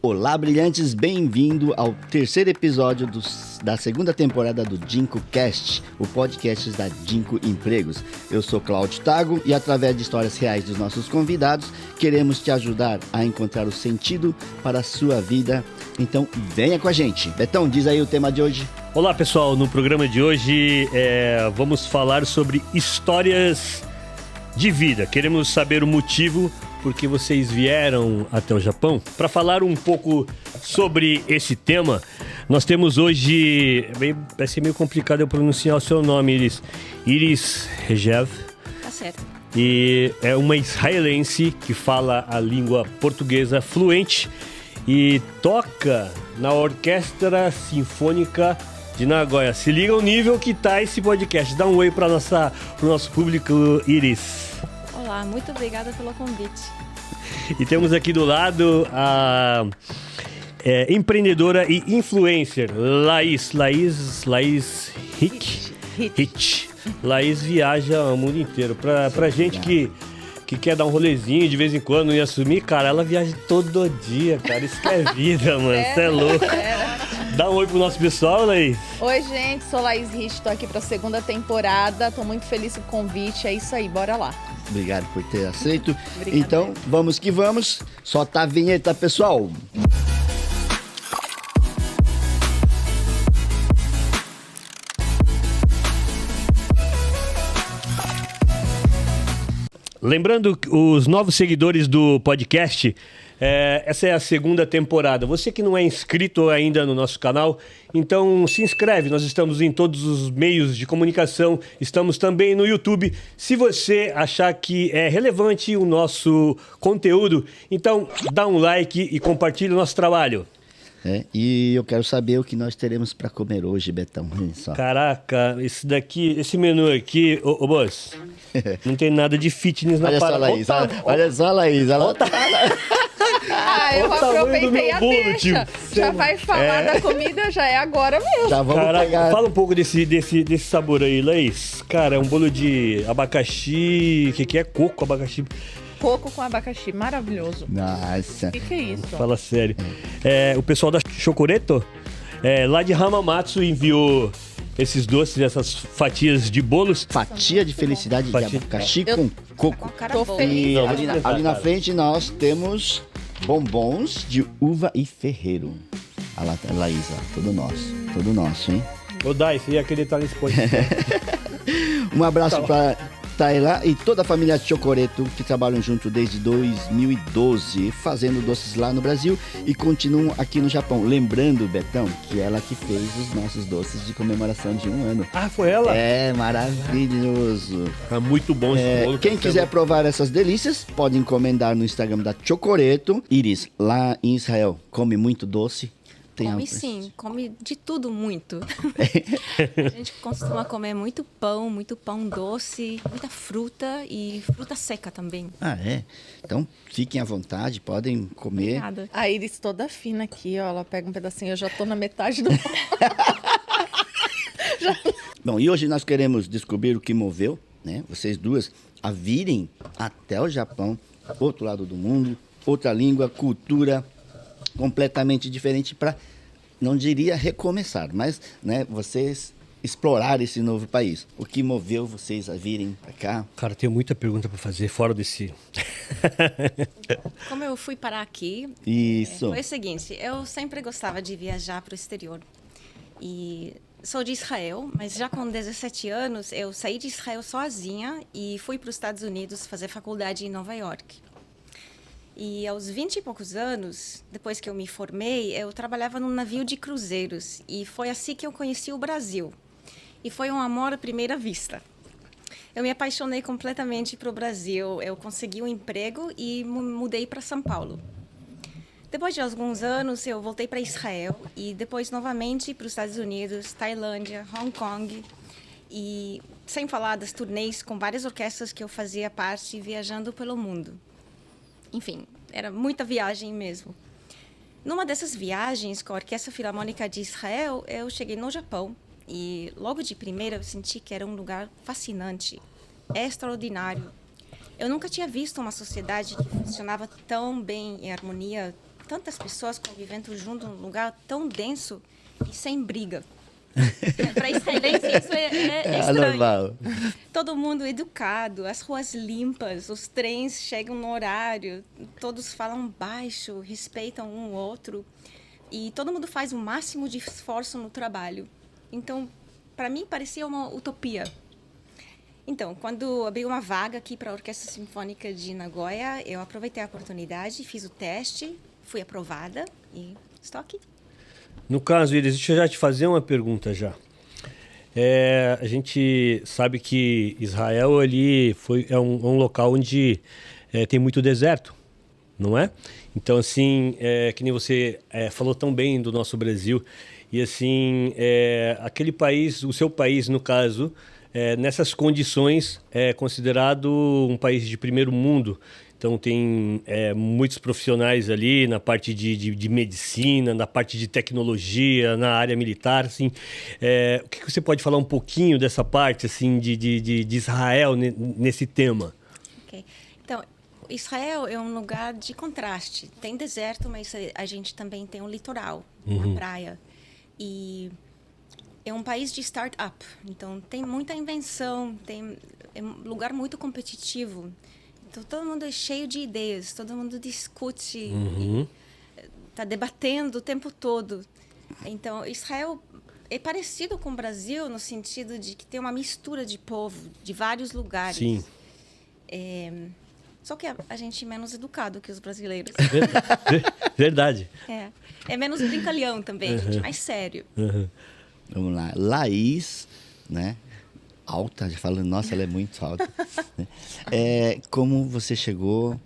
Olá, brilhantes, bem-vindo ao terceiro episódio da segunda temporada do Dinco Cast, o podcast da Dinco Empregos. Eu sou Cláudio Tago e através de histórias reais dos nossos convidados, queremos te ajudar a encontrar o sentido para a sua vida. Então, venha com a gente. Betão, diz aí o tema de hoje. Olá, pessoal. No programa de hoje, vamos falar sobre histórias de vida. Queremos saber o motivo porque vocês vieram até o Japão. Para falar um pouco sobre esse tema, nós temos hoje... Vai ser meio complicado eu pronunciar o seu nome, Iris. Iris Regev. Tá certo. E é uma israelense que fala a língua portuguesa fluente e toca na Orquestra Sinfônica de Nagoya. Se liga o nível que tá esse podcast. Dá um oi para o nosso público, Iris. Olá, muito obrigada pelo convite. E temos aqui do lado a empreendedora e influencer Laís Hitch. Laís viaja o mundo inteiro. Pra gente que quer dar um rolezinho de vez em quando e assumir, cara, ela viaja todo dia, cara. Isso que é vida, mano. Você é louco. Dá um oi pro nosso pessoal, Laís. Oi, gente. Sou Laís Hitch, tô aqui pra segunda temporada. Tô muito feliz com o convite. É isso aí, bora lá. Obrigado por ter aceito. Obrigada. Então, vamos que vamos. Solta a vinheta, pessoal. Lembrando os novos seguidores do podcast, essa é a segunda temporada. Você que não é inscrito ainda no nosso canal, então se inscreve. Nós estamos em todos os meios de comunicação, estamos também no YouTube. Se você achar que é relevante o nosso conteúdo, então dá um like e compartilha o nosso trabalho. E eu quero saber o que nós teremos para comer hoje, Betão. Olha só. Caraca, esse menu aqui, ô boss, não tem nada de fitness na parada. Olha só, Laís. Ela tá... Eu Olha o tamanho do aproveitei meu a bolo, deixa. tio. Já vai falar da comida, já é agora mesmo. Já vamos Caraca, pegar... fala um pouco desse sabor aí, Laís. Cara, é um bolo de abacaxi, que é coco, abacaxi. Coco com abacaxi, maravilhoso. Nossa. O que é isso? Fala sério. O pessoal da Chocoreto, lá de Hamamatsu, enviou esses doces, essas fatias de bolos. Fatia de felicidade de abacaxi com coco. Tô feliz. E Não, ali na frente nós temos bombons de uva e ferreiro. Olha lá, Laís, ó, todo nosso, hein? Ô, Dai, você ia acreditar nesse podcast. Um abraço para Taylor e toda a família Chocoreto que trabalham junto desde 2012, fazendo doces lá no Brasil e continuam aqui no Japão. Lembrando, Betão, que ela que fez os nossos doces de comemoração de 1 ano. Ah, foi ela? É maravilhoso. Tá muito bom esse bolo. Quem quiser provar essas delícias, pode encomendar no Instagram da Chocoreto. Iris, lá em Israel, come muito doce? Come sim, come de tudo muito. A gente costuma comer muito pão doce, muita fruta e fruta seca também. Ah, é? Então, fiquem à vontade, podem comer. Obrigada. A Iris toda fina aqui, ó. Ela pega um pedacinho, eu já tô na metade do... Bom, e hoje nós queremos descobrir o que moveu, né, vocês duas a virem até o Japão, outro lado do mundo, outra língua, cultura completamente diferente para, não diria recomeçar, mas, né, vocês explorar esse novo país. O que moveu vocês a virem para cá? Cara, tenho muita pergunta para fazer fora desse... Como eu fui parar aqui, Isso. foi o seguinte, eu sempre gostava de viajar para o exterior. E sou de Israel, mas já com 17 anos eu saí de Israel sozinha e fui para os Estados Unidos fazer faculdade em Nova York. E aos 20 e poucos anos, depois que eu me formei, eu trabalhava num navio de cruzeiros. E foi assim que eu conheci o Brasil. E foi um amor à primeira vista. Eu me apaixonei completamente para o Brasil. Eu consegui um emprego e mudei para São Paulo. Depois de alguns anos, eu voltei para Israel. E depois, novamente, para os Estados Unidos, Tailândia, Hong Kong. E sem falar das turnês com várias orquestras que eu fazia parte, viajando pelo mundo. Enfim, era muita viagem mesmo. Numa dessas viagens com a Orquestra Filarmônica de Israel, eu cheguei no Japão e logo de primeira eu senti que era um lugar fascinante, extraordinário. Eu nunca tinha visto uma sociedade que funcionava tão bem em harmonia tantas pessoas convivendo junto num lugar tão denso e sem briga. Para israelense isso é estranho. Normal. Todo mundo educado, as ruas limpas, os trens chegam no horário, todos falam baixo, respeitam um outro e todo mundo faz o máximo de esforço no trabalho. Então, para mim parecia uma utopia. Então, quando abriu uma vaga aqui para a Orquestra Sinfônica de Nagoya, eu aproveitei a oportunidade, fiz o teste, fui aprovada e estou aqui. No caso, Iris, deixa eu já te fazer uma pergunta já. A gente sabe que Israel ali é um local onde tem muito deserto, não é? Então, assim, que nem você falou tão bem do nosso Brasil, e assim, aquele país, o seu país, no caso, nessas condições, é considerado um país de primeiro mundo. Então, tem muitos profissionais ali na parte de medicina, na parte de tecnologia, na área militar. Assim, o que você pode falar um pouquinho dessa parte assim, de Israel nesse tema? Okay. Então, Israel é um lugar de contraste. Tem deserto, mas a gente também tem um litoral, uma praia. E é um país de start-up. Então, tem muita invenção, é um lugar muito competitivo. Então, todo mundo é cheio de ideias, todo mundo discute, está debatendo o tempo todo. Então, Israel é parecido com o Brasil no sentido de que tem uma mistura de povo, de vários lugares. Sim. Só que a gente é menos educado que os brasileiros. Verdade. É menos brincalhão também, a gente é mais sério. Vamos lá. Laís, né? Alta, já falando, nossa, ela é muito alta. Né? Como você chegou,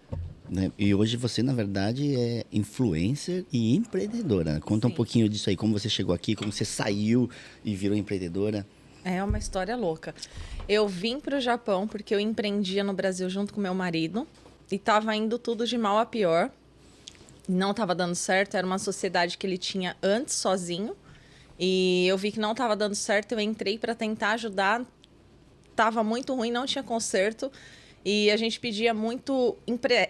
né? E hoje você, na verdade, é influencer e empreendedora. Conta um pouquinho disso aí, como você chegou aqui, como você saiu e virou empreendedora. É uma história louca. Eu vim para o Japão porque eu empreendia no Brasil junto com meu marido e estava indo tudo de mal a pior. Não estava dando certo, era uma sociedade que ele tinha antes sozinho e eu vi que não estava dando certo, eu entrei para tentar ajudar. Estava muito ruim, não tinha conserto e a gente pedia muito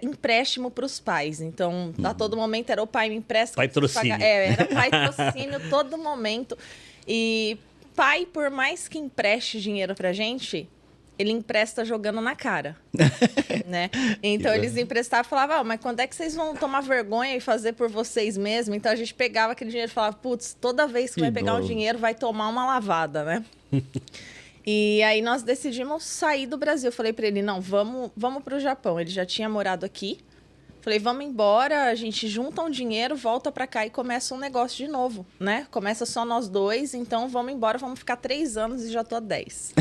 empréstimo para os pais. Então, a todo momento era o pai me empresta. Patrocínio. Era patrocínio todo momento. E pai, por mais que empreste dinheiro pra gente, ele empresta jogando na cara, né? Então, eles emprestavam e falavam, mas quando é que vocês vão tomar vergonha e fazer por vocês mesmos? Então, a gente pegava aquele dinheiro e falava, putz, toda vez que vai pegar um dinheiro, vai tomar uma lavada, né? E aí, nós decidimos sair do Brasil. Eu falei pra ele, não, vamos pro Japão. Ele já tinha morado aqui. Falei, vamos embora, a gente junta um dinheiro, volta pra cá e começa um negócio de novo, né? Começa só nós dois, então vamos embora, vamos ficar 3 anos e já tô há 10.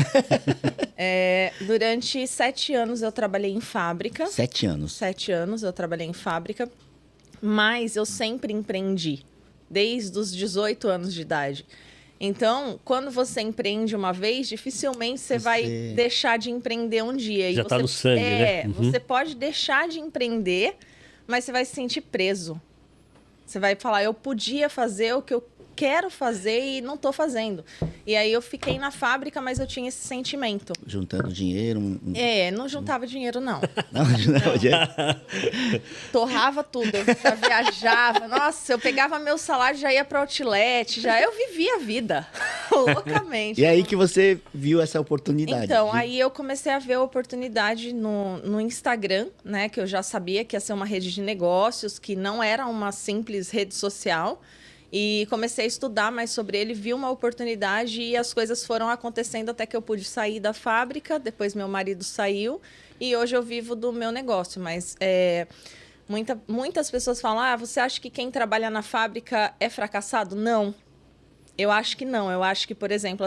Durante 7 anos eu trabalhei em fábrica. 7 anos? 7 anos eu trabalhei em fábrica, mas eu sempre empreendi, desde os 18 anos de idade. Então, quando você empreende uma vez, dificilmente você vai deixar de empreender um dia. Já está no sangue, né? Você pode deixar de empreender, mas você vai se sentir preso. Você vai falar, eu podia fazer o que eu quero fazer e não estou fazendo. E aí eu fiquei na fábrica, mas eu tinha esse sentimento. Juntando dinheiro? Não juntava dinheiro, não. Não juntava dinheiro? Torrava tudo, eu já viajava. Nossa, eu pegava meu salário, já ia para outlet, eu vivia a vida, loucamente. E aí que você viu essa oportunidade? Então, aí eu comecei a ver a oportunidade no Instagram, né? Que eu já sabia que ia ser uma rede de negócios, que não era uma simples rede social. E comecei a estudar mais sobre ele, vi uma oportunidade e as coisas foram acontecendo até que eu pude sair da fábrica. Depois meu marido saiu e hoje eu vivo do meu negócio. Mas muitas pessoas falam, você acha que quem trabalha na fábrica é fracassado? Não. Eu acho que não. Eu acho que, por exemplo,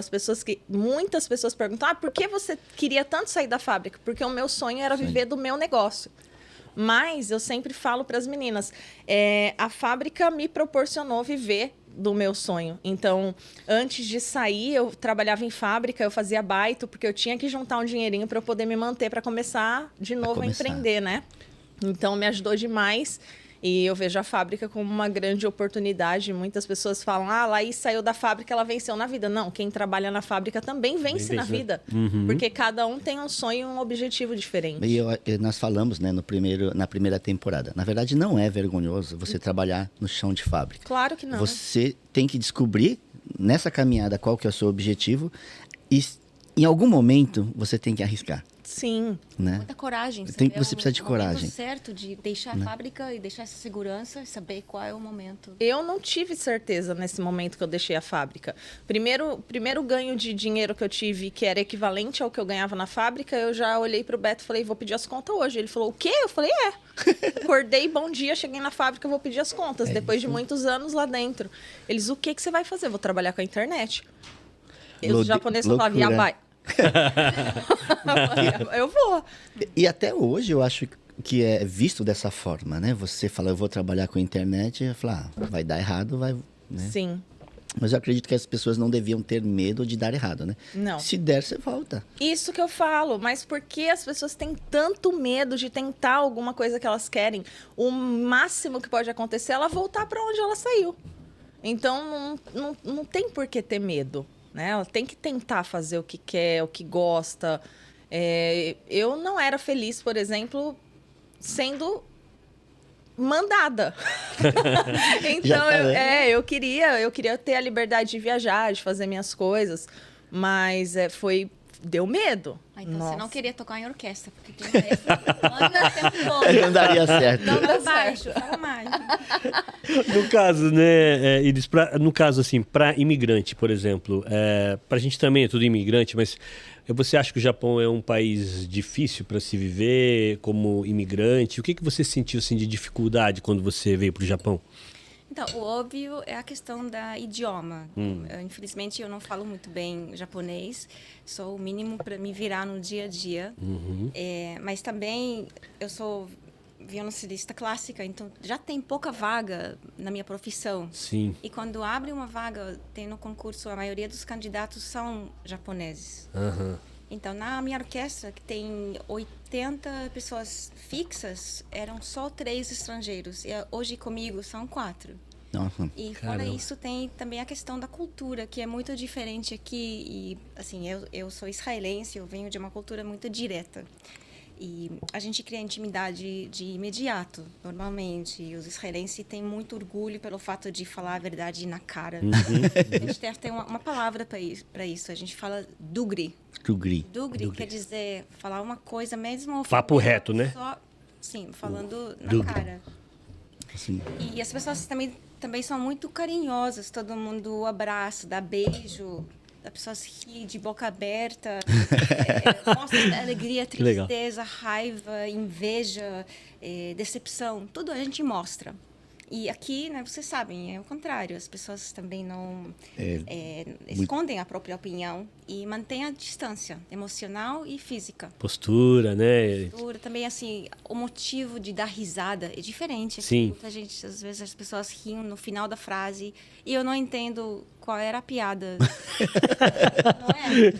muitas pessoas perguntam, por que você queria tanto sair da fábrica? Porque o meu sonho era viver do meu negócio. Mas eu sempre falo para as meninas, a fábrica me proporcionou viver do meu sonho. Então, antes de sair, eu trabalhava em fábrica, eu fazia baito, porque eu tinha que juntar um dinheirinho para eu poder me manter, para começar de novo a empreender, né? Então, me ajudou demais. E eu vejo a fábrica como uma grande oportunidade. Muitas pessoas falam, ah, a Laís saiu da fábrica, ela venceu na vida. Não, quem trabalha na fábrica também vence na vida. Porque cada um tem um sonho e um objetivo diferente. E nós falamos, né, na primeira temporada. Na verdade, não é vergonhoso você trabalhar no chão de fábrica. Claro que não. Você tem que descobrir, nessa caminhada, qual que é o seu objetivo. E em algum momento, você tem que arriscar. Sim. Né? Muita coragem. Você saber precisa de o momento coragem. certo de deixar a fábrica e deixar essa segurança e saber qual é o momento. Eu não tive certeza nesse momento que eu deixei a fábrica. Primeiro ganho de dinheiro que eu tive, que era equivalente ao que eu ganhava na fábrica, eu já olhei pro Beto e falei, vou pedir as contas hoje. Ele falou, o quê? Eu falei, Acordei, bom dia, cheguei na fábrica, vou pedir as contas. Depois de muitos anos lá dentro. Eles, o que você vai fazer? Vou trabalhar com a internet. Os japoneses falavam, yabai. Eu vou. E até hoje eu acho que é visto dessa forma, né? Você fala, eu vou trabalhar com a internet, e fala, vai dar errado, vai... Né? Sim. Mas eu acredito que as pessoas não deviam ter medo de dar errado, né? Não. Se der, você volta. Isso que eu falo, mas por que as pessoas têm tanto medo de tentar alguma coisa que elas querem? O máximo que pode acontecer é ela voltar para onde ela saiu. Então, não tem por que ter medo. Né? Ela tem que tentar fazer o que quer, o que gosta. Eu não era feliz, por exemplo, sendo mandada. Então, tá, eu queria ter a liberdade de viajar, de fazer minhas coisas, mas deu medo. Então Nossa. você não queria tocar em orquestra, porque tem essa anda o tempo todo. Não daria certo. Não dá baixo, fala mais. No caso, né, Iris, no caso, assim, para imigrante, por exemplo, para a gente também é tudo imigrante, mas você acha que o Japão é um país difícil para se viver como imigrante? O que você sentiu, assim, de dificuldade quando você veio para o Japão? Então, o óbvio é a questão da idioma. Infelizmente, eu não falo muito bem japonês, sou o mínimo para me virar no dia a dia. Mas também eu sou violoncelista clássica, então já tem pouca vaga na minha profissão. Sim. E quando abre uma vaga, tem no concurso, a maioria dos candidatos são japoneses. Então, na minha orquestra, que tem 80 pessoas fixas, eram só 3 estrangeiros. E hoje comigo são 4. Nossa. E fora isso, tem também a questão da cultura, que é muito diferente aqui. E, assim, eu sou israelense, eu venho de uma cultura muito direta. E a gente cria intimidade de imediato, normalmente. E os israelenses têm muito orgulho pelo fato de falar a verdade na cara. A gente tem uma palavra para isso. A gente fala dugri. Dugri quer dizer falar uma coisa mesmo... Papo reto, né? Sim, falando na cara. Sim. E as pessoas também são muito carinhosas. Todo mundo abraça, dá beijo... As pessoas riem de boca aberta, mostra alegria, tristeza, raiva, inveja, decepção. Tudo a gente mostra. E aqui, né, vocês sabem, é o contrário. As pessoas também não escondem a própria opinião e mantêm a distância emocional e física. Postura, né? Postura, também, assim, o motivo de dar risada é diferente. Aqui, sim. Muita gente, às vezes, as pessoas riem no final da frase e eu não entendo qual era a piada. Não é?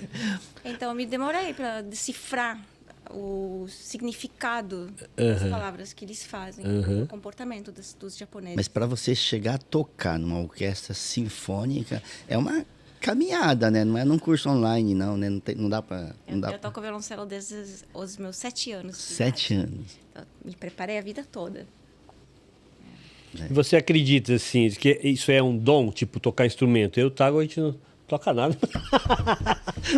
Então, eu me demorei para decifrar o significado das palavras que eles fazem, o comportamento dos japoneses. Mas para você chegar a tocar numa orquestra sinfônica, é uma caminhada, né? Não é num curso online, não, né? Não dá para... Eu toco violoncelo desde os meus 7 anos. 7 anos. Então, me preparei a vida toda. E você acredita, assim, que isso é um dom, tipo, tocar instrumento? Eu, Tago, a gente não toca nada.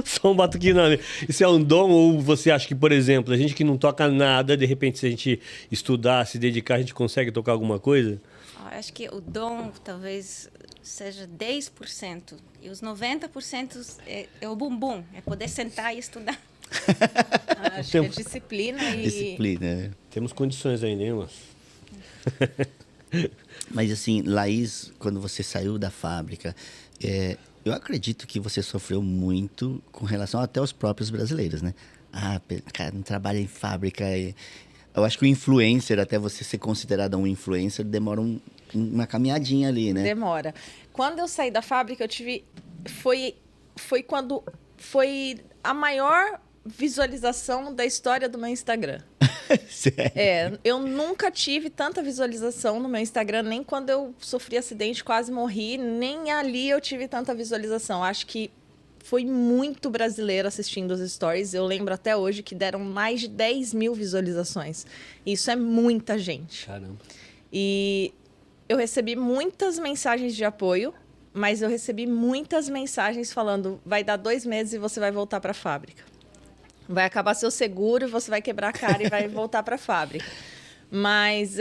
Só um batuquinho, não. Isso é um dom ou você acha que, por exemplo, a gente que não toca nada, de repente, se a gente estudar, se dedicar, a gente consegue tocar alguma coisa? Acho que o dom talvez seja 10%. E os 90% é o bumbum, é poder sentar e estudar. Acho que é disciplina e... Disciplina. Temos condições ainda, hein, mas... Mas assim, Laís, quando você saiu da fábrica, eu acredito que você sofreu muito com relação até aos próprios brasileiros, né? Ah, cara, não trabalha em fábrica. Eu acho que o influencer, até você ser considerado um influencer, demora uma caminhadinha ali, né? Demora. Quando eu saí da fábrica, eu tive... Foi quando... Foi a maior visualização da história do meu Instagram. Sério? Eu nunca tive tanta visualização no meu Instagram, nem quando eu sofri acidente, quase morri, nem ali eu tive tanta visualização. Acho que foi muito brasileiro assistindo os stories. Eu lembro até hoje que deram mais de 10 mil visualizações. Isso é muita gente. Caramba. E eu recebi muitas mensagens de apoio, mas eu recebi muitas mensagens falando: vai dar 2 meses e você vai voltar para a fábrica. Vai acabar seu seguro, você vai quebrar a cara e vai voltar para a fábrica. Mas,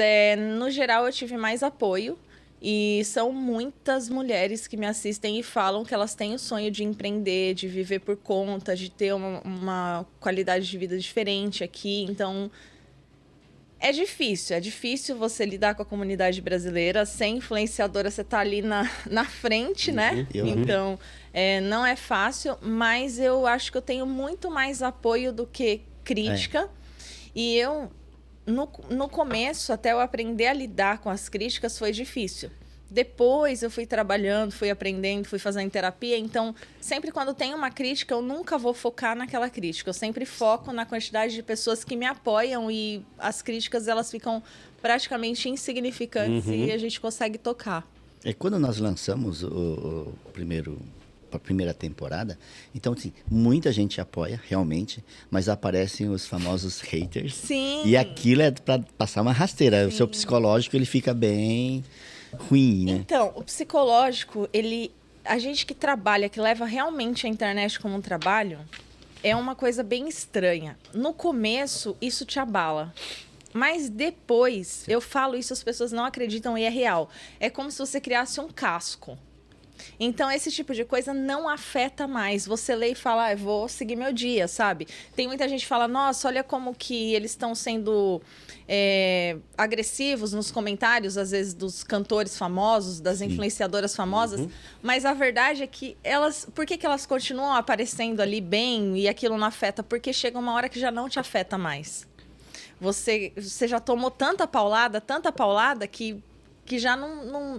no geral, eu tive mais apoio. E são muitas mulheres que me assistem e falam que elas têm o sonho de empreender, de viver por conta, de ter uma qualidade de vida diferente aqui. Então, é difícil você lidar com a comunidade brasileira. Sem influenciadora, você tá ali na frente, né? Então, não é fácil, mas eu acho que eu tenho muito mais apoio do que crítica. E eu... No começo, até eu aprender a lidar com as críticas, foi difícil. Depois eu fui trabalhando, fui aprendendo, fui fazendo terapia. Então, sempre quando tem uma crítica, eu nunca vou focar naquela crítica. Eu sempre foco na quantidade de pessoas que me apoiam e as críticas, elas ficam praticamente insignificantes e a gente consegue tocar. Quando nós lançamos a primeira temporada, então, assim, muita gente apoia, realmente, mas aparecem os famosos haters. Sim. E aquilo é para passar uma rasteira. Sim. O seu psicológico, ele fica bem ruim, né? Então, o psicológico, a gente que trabalha, que leva realmente a internet como um trabalho, é uma coisa bem estranha. No começo, isso te abala. Mas depois, eu falo isso, as pessoas não acreditam e é real. É como se você criasse um casco. Então, esse tipo de coisa não afeta mais. Você lê e fala, eu vou seguir meu dia, sabe? Tem muita gente que fala, nossa, olha como que eles estão sendo agressivos nos comentários, às vezes, dos cantores famosos, das influenciadoras famosas. Mas a verdade é que por que elas continuam aparecendo ali bem e aquilo não afeta? Porque chega uma hora que já não te afeta mais. Você já tomou tanta paulada que já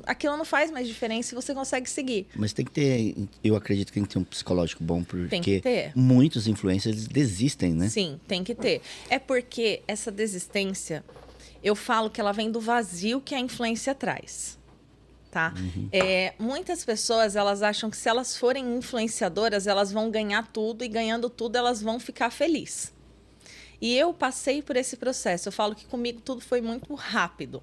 aquilo não faz mais diferença e você consegue seguir. Mas tem que ter, eu acredito que tem que ter um psicológico bom, porque tem que ter. Muitos influencers desistem, né? Sim, tem que ter. É porque essa desistência, eu falo que ela vem do vazio que a influência traz. Tá? Muitas pessoas, elas acham que se elas forem influenciadoras, elas vão ganhar tudo e ganhando tudo, elas vão ficar felizes. E eu passei por esse processo. Eu falo que comigo tudo foi muito rápido.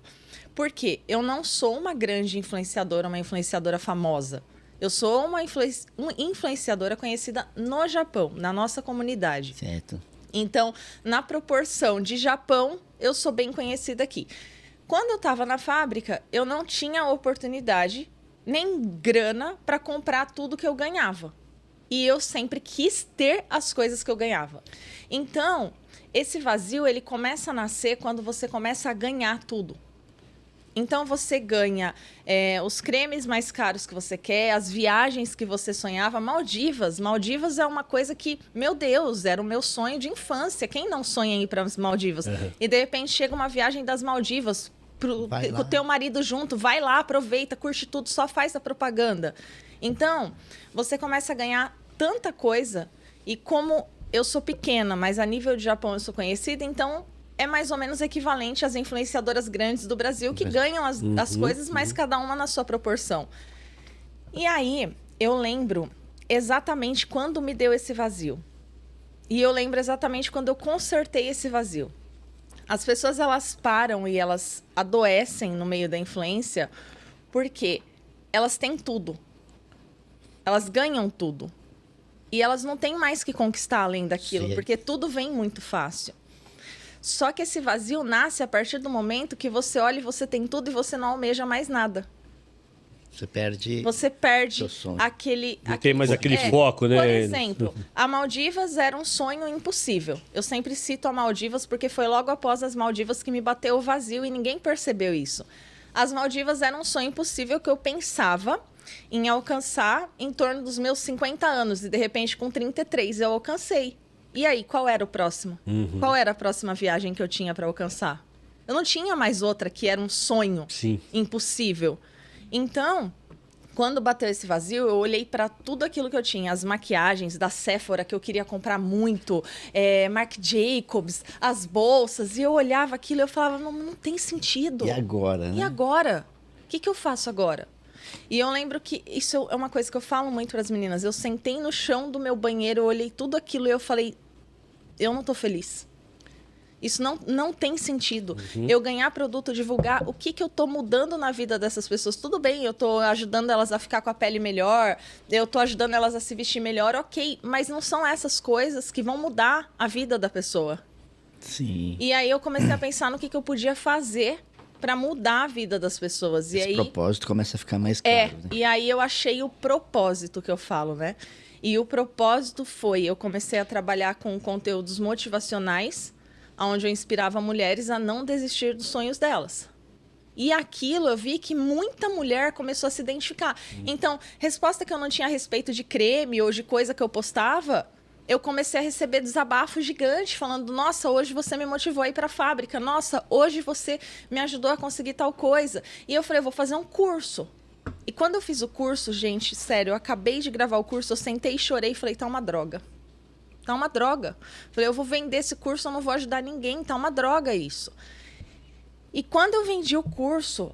Porque eu não sou uma grande influenciadora, uma influenciadora famosa. Eu sou uma influenciadora conhecida no Japão, na nossa comunidade. Certo. Então, na proporção de Japão, eu sou bem conhecida aqui. Quando eu estava na fábrica, eu não tinha oportunidade, nem grana, para comprar tudo que eu ganhava. E eu sempre quis ter as coisas que eu ganhava. Então, esse vazio, ele começa a nascer quando você começa a ganhar tudo. Então, você ganha os cremes mais caros que você quer, as viagens que você sonhava. Maldivas. Maldivas é uma coisa que, meu Deus, era o meu sonho de infância. Quem não sonha em ir para as Maldivas? E, de repente, chega uma viagem das Maldivas com o teu marido junto. Vai lá, aproveita, curte tudo, só faz a propaganda. Então, você começa a ganhar tanta coisa. E como eu sou pequena, mas a nível de Japão eu sou conhecida, então... é mais ou menos equivalente às influenciadoras grandes do Brasil que ganham as coisas, mas cada uma na sua proporção. E aí, eu lembro exatamente quando me deu esse vazio. E eu lembro exatamente quando eu consertei esse vazio. As pessoas, elas param e elas adoecem no meio da influência porque elas têm tudo. Elas ganham tudo. E elas não têm mais que conquistar além daquilo, Sim. porque tudo vem muito fácil. Só que esse vazio nasce a partir do momento que você olha e você tem tudo e você não almeja mais nada. Você perde seu sonho. Não tem mais aquele foco, né? Por exemplo, a Maldivas era um sonho impossível. Eu sempre cito a Maldivas porque foi logo após as Maldivas que me bateu o vazio e ninguém percebeu isso. As Maldivas eram um sonho impossível que eu pensava em alcançar em torno dos meus 50 anos. E, de repente, com 33, eu alcancei. E aí, qual era o próximo? Qual era a próxima viagem que eu tinha para alcançar? Eu não tinha mais outra que era um sonho impossível. Então, quando bateu esse vazio, eu olhei para tudo aquilo que eu tinha. As maquiagens da Sephora, que eu queria comprar muito. Marc Jacobs, as bolsas. E eu olhava aquilo e eu falava, não tem sentido. E agora, né? E agora? O que eu faço agora? E eu lembro que isso é uma coisa que eu falo muito para as meninas. Eu sentei no chão do meu banheiro, eu olhei tudo aquilo e eu falei, eu não tô feliz. Isso não tem sentido. Eu ganhar produto, divulgar o que eu tô mudando na vida dessas pessoas. Tudo bem, eu tô ajudando elas a ficar com a pele melhor, eu tô ajudando elas a se vestir melhor, ok. Mas não são essas coisas que vão mudar a vida da pessoa. Sim. E aí eu comecei a pensar no que eu podia fazer para mudar a vida das pessoas. Esse propósito começa a ficar mais claro. Né? E aí eu achei o propósito que eu falo, né? E o propósito foi, eu comecei a trabalhar com conteúdos motivacionais, onde eu inspirava mulheres a não desistir dos sonhos delas. E aquilo eu vi que muita mulher começou a se identificar. Então, resposta que eu não tinha a respeito de creme ou de coisa que eu postava, eu comecei a receber desabafos gigantes, falando, nossa, hoje você me motivou a ir para a fábrica, nossa, hoje você me ajudou a conseguir tal coisa. E eu falei, eu vou fazer um curso. E quando eu fiz o curso, gente, sério, eu acabei de gravar o curso, eu sentei e chorei e falei, tá uma droga. Tá uma droga. Falei, eu vou vender esse curso, eu não vou ajudar ninguém, tá uma droga isso. E quando eu vendi o curso,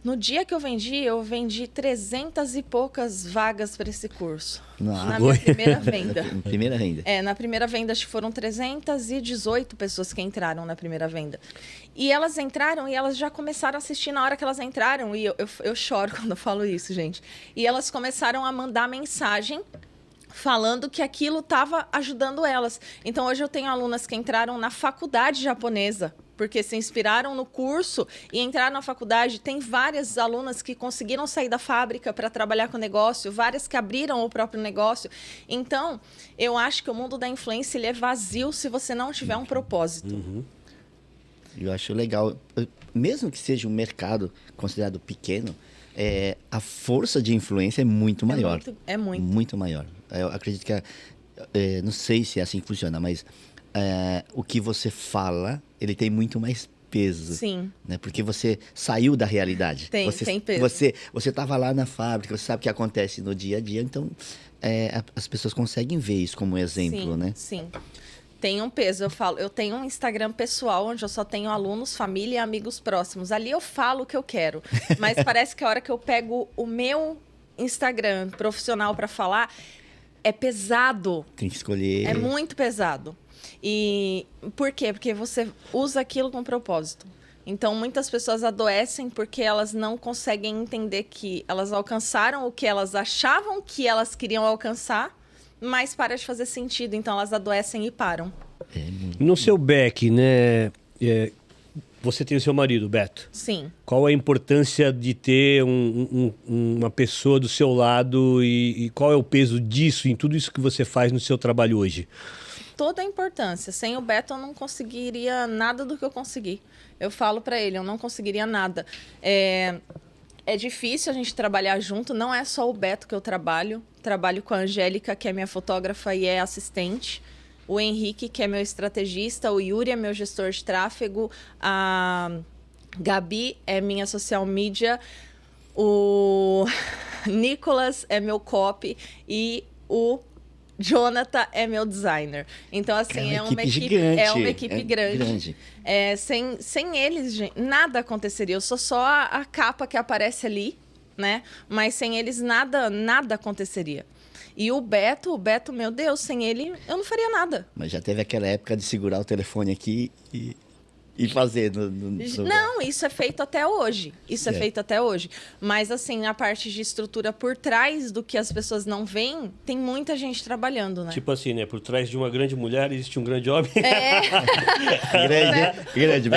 no dia que eu vendi 300 e poucas vagas para esse curso. Na minha primeira venda. Primeira venda. Na primeira venda, acho que foram 318 pessoas que entraram na primeira venda. E elas entraram e elas já começaram a assistir na hora que elas entraram. E eu choro quando eu falo isso, gente. E elas começaram a mandar mensagem falando que aquilo estava ajudando elas. Então, hoje eu tenho alunas que entraram na faculdade japonesa, porque se inspiraram no curso e entraram na faculdade. Tem várias alunas que conseguiram sair da fábrica para trabalhar com o negócio, várias que abriram o próprio negócio. Então, eu acho que o mundo da influência ele é vazio se você não tiver um propósito. Eu acho legal, mesmo que seja um mercado considerado pequeno, a força de influência é muito maior. É muito. Muito maior. Eu acredito que, não sei se é assim que funciona, mas o que você fala, ele tem muito mais peso. Sim. Né? Porque você saiu da realidade. Tem peso. Você estava lá na fábrica, você sabe o que acontece no dia a dia, então as pessoas conseguem ver isso como exemplo, sim, né? Sim. Tem um peso. Eu tenho um Instagram pessoal onde eu só tenho alunos, família e amigos próximos. Ali eu falo o que eu quero. Mas parece que a hora que eu pego o meu Instagram profissional para falar, é pesado. Tem que escolher. É muito pesado. E por quê? Porque você usa aquilo com propósito. Então, muitas pessoas adoecem porque elas não conseguem entender que elas alcançaram o que elas achavam que elas queriam alcançar, mas para de fazer sentido. Então, elas adoecem e param. No seu back, né? Você tem o seu marido, Beto. Sim. Qual a importância de ter uma pessoa do seu lado e qual é o peso disso em tudo isso que você faz no seu trabalho hoje? Toda a importância. Sem o Beto, eu não conseguiria nada do que eu consegui. Eu falo para ele, eu não conseguiria nada. É difícil a gente trabalhar junto, não é só o Beto que eu trabalho. Trabalho com a Angélica, que é minha fotógrafa e é assistente. O Henrique, que é meu estrategista. O Yuri é meu gestor de tráfego. A Gabi é minha social media. O Nicolas é meu copy. E o Jonathan é meu designer. Então, assim, é uma equipe gigante. É uma equipe grande. Sem eles, gente, nada aconteceria. Eu sou só a capa que aparece ali, né? Mas sem eles, nada aconteceria. E o Beto, meu Deus, sem ele, eu não faria nada. Mas já teve aquela época de segurar o telefone aqui e fazer Não, isso é feito até hoje. É feito até hoje. Mas, assim, a parte de estrutura por trás do que as pessoas não veem, tem muita gente trabalhando, né? Tipo assim, né? Por trás de uma grande mulher existe um grande homem. grande.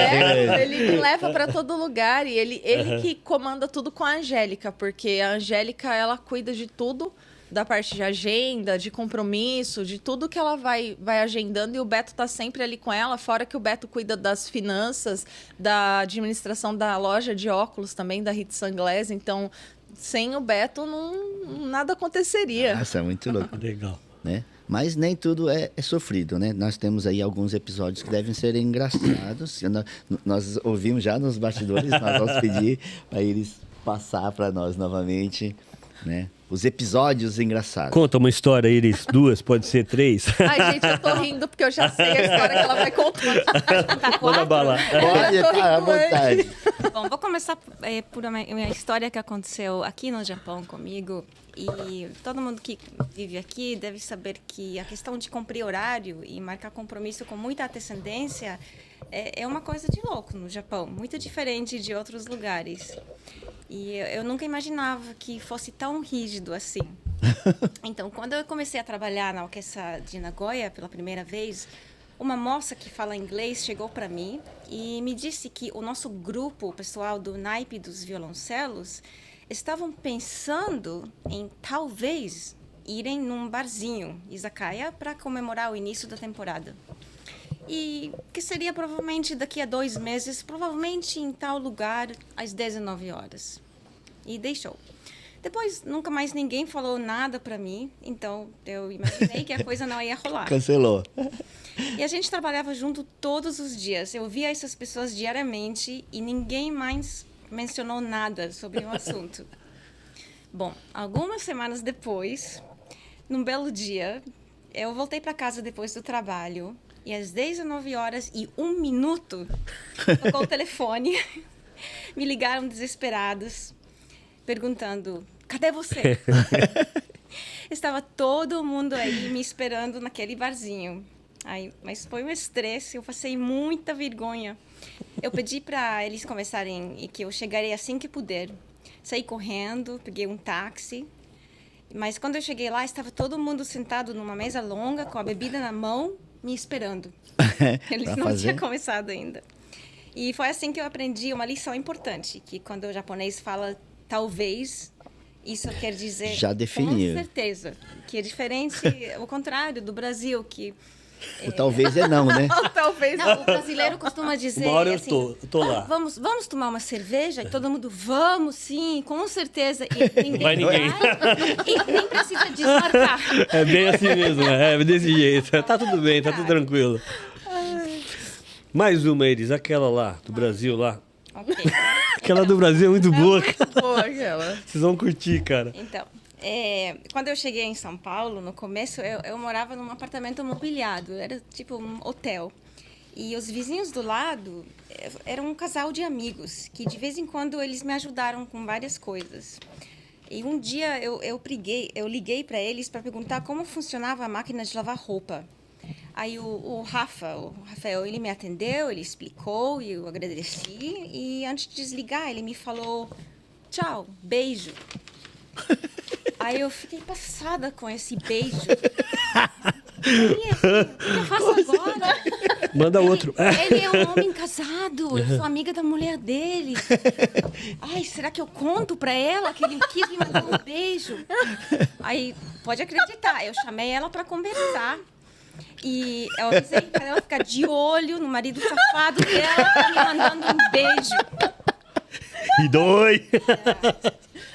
Ele me leva para todo lugar e ele que comanda tudo com a Angélica, porque a Angélica, ela cuida de tudo, da parte de agenda, de compromisso, de tudo que ela vai agendando, e o Beto tá sempre ali com ela, fora que o Beto cuida das finanças, da administração da loja de óculos também, da Hit Sunglass. Então, sem o Beto, nada aconteceria. Nossa, é muito louco. Legal. Né? Mas nem tudo é sofrido, né? Nós temos aí alguns episódios que devem ser engraçados. Nós ouvimos já nos bastidores, nós vamos pedir para eles passar para nós novamente né? Os episódios engraçados. Conta uma história, Iris. 2, pode ser 3. Ai, gente, eu tô rindo porque eu já sei a história que ela vai contar. Manda bala. Pode, Eu tô tá à rindo hoje. vontade. Bom, vou começar por uma história que aconteceu aqui no Japão comigo. E todo mundo que vive aqui deve saber que a questão de cumprir horário e marcar compromisso com muita antecedência é uma coisa de louco no Japão, muito diferente de outros lugares. E eu nunca imaginava que fosse tão rígido assim. Então, quando eu comecei a trabalhar na orquestra de Nagoya pela primeira vez, uma moça que fala inglês chegou para mim e me disse que o nosso grupo, o pessoal do naipe dos violoncelos, estavam pensando em talvez irem num barzinho, izakaya, para comemorar o início da temporada. E que seria provavelmente daqui a 2 meses, provavelmente em tal lugar, às 19 horas. E deixou. Depois, nunca mais ninguém falou nada para mim, então eu imaginei que a coisa não ia rolar. Cancelou. E a gente trabalhava junto todos os dias. Eu via essas pessoas diariamente e ninguém mais mencionou nada sobre o assunto. Bom, algumas semanas depois, num belo dia, eu voltei para casa depois do trabalho e às 19h01 tocou o telefone, me ligaram desesperados, perguntando: cadê você? Estava todo mundo aí me esperando naquele barzinho. Mas foi um estresse, eu passei muita vergonha. Eu pedi para eles começarem e que eu chegaria assim que puder. Saí correndo, peguei um táxi. Mas quando eu cheguei lá, estava todo mundo sentado numa mesa longa, com a bebida na mão, me esperando. Eles não tinham começado ainda. E foi assim que eu aprendi uma lição importante, que quando o japonês fala talvez, isso quer dizer já definiu. Com certeza. Que é diferente, o contrário do Brasil, que... O talvez é não, né? Talvez Não, o brasileiro costuma dizer... Uma hora eu assim, tô lá. Vamos tomar uma cerveja? E todo mundo, vamos sim, com certeza. E ninguém Vai ninguém. E nem precisa desmarcar. É bem assim mesmo, é desse jeito. Tá tudo bem, tá tudo tranquilo. Mais uma, Iris, aquela lá, do Brasil lá. Ok. Aquela do Brasil é muito boa, cara. boa aquela. Vocês vão curtir, cara. Então, quando eu cheguei em São Paulo, no começo, eu morava num apartamento mobiliado. Era tipo um hotel. E os vizinhos do lado eram um casal de amigos, que de vez em quando eles me ajudaram com várias coisas. E um dia eu liguei para eles para perguntar como funcionava a máquina de lavar roupa. Aí o Rafael, ele me atendeu, ele explicou e eu agradeci. E antes de desligar, ele me falou: tchau, beijo. Aí eu fiquei passada com esse beijo. E assim, o que eu faço agora? Manda outro. Ele é um homem casado, eu sou amiga da mulher dele. Ai, será que eu conto pra ela que ele quis me mandar um beijo? Aí, pode acreditar, eu chamei ela pra conversar. E eu avisei pra ela ficar de olho no marido safado dela, tá me mandando um beijo. E dói.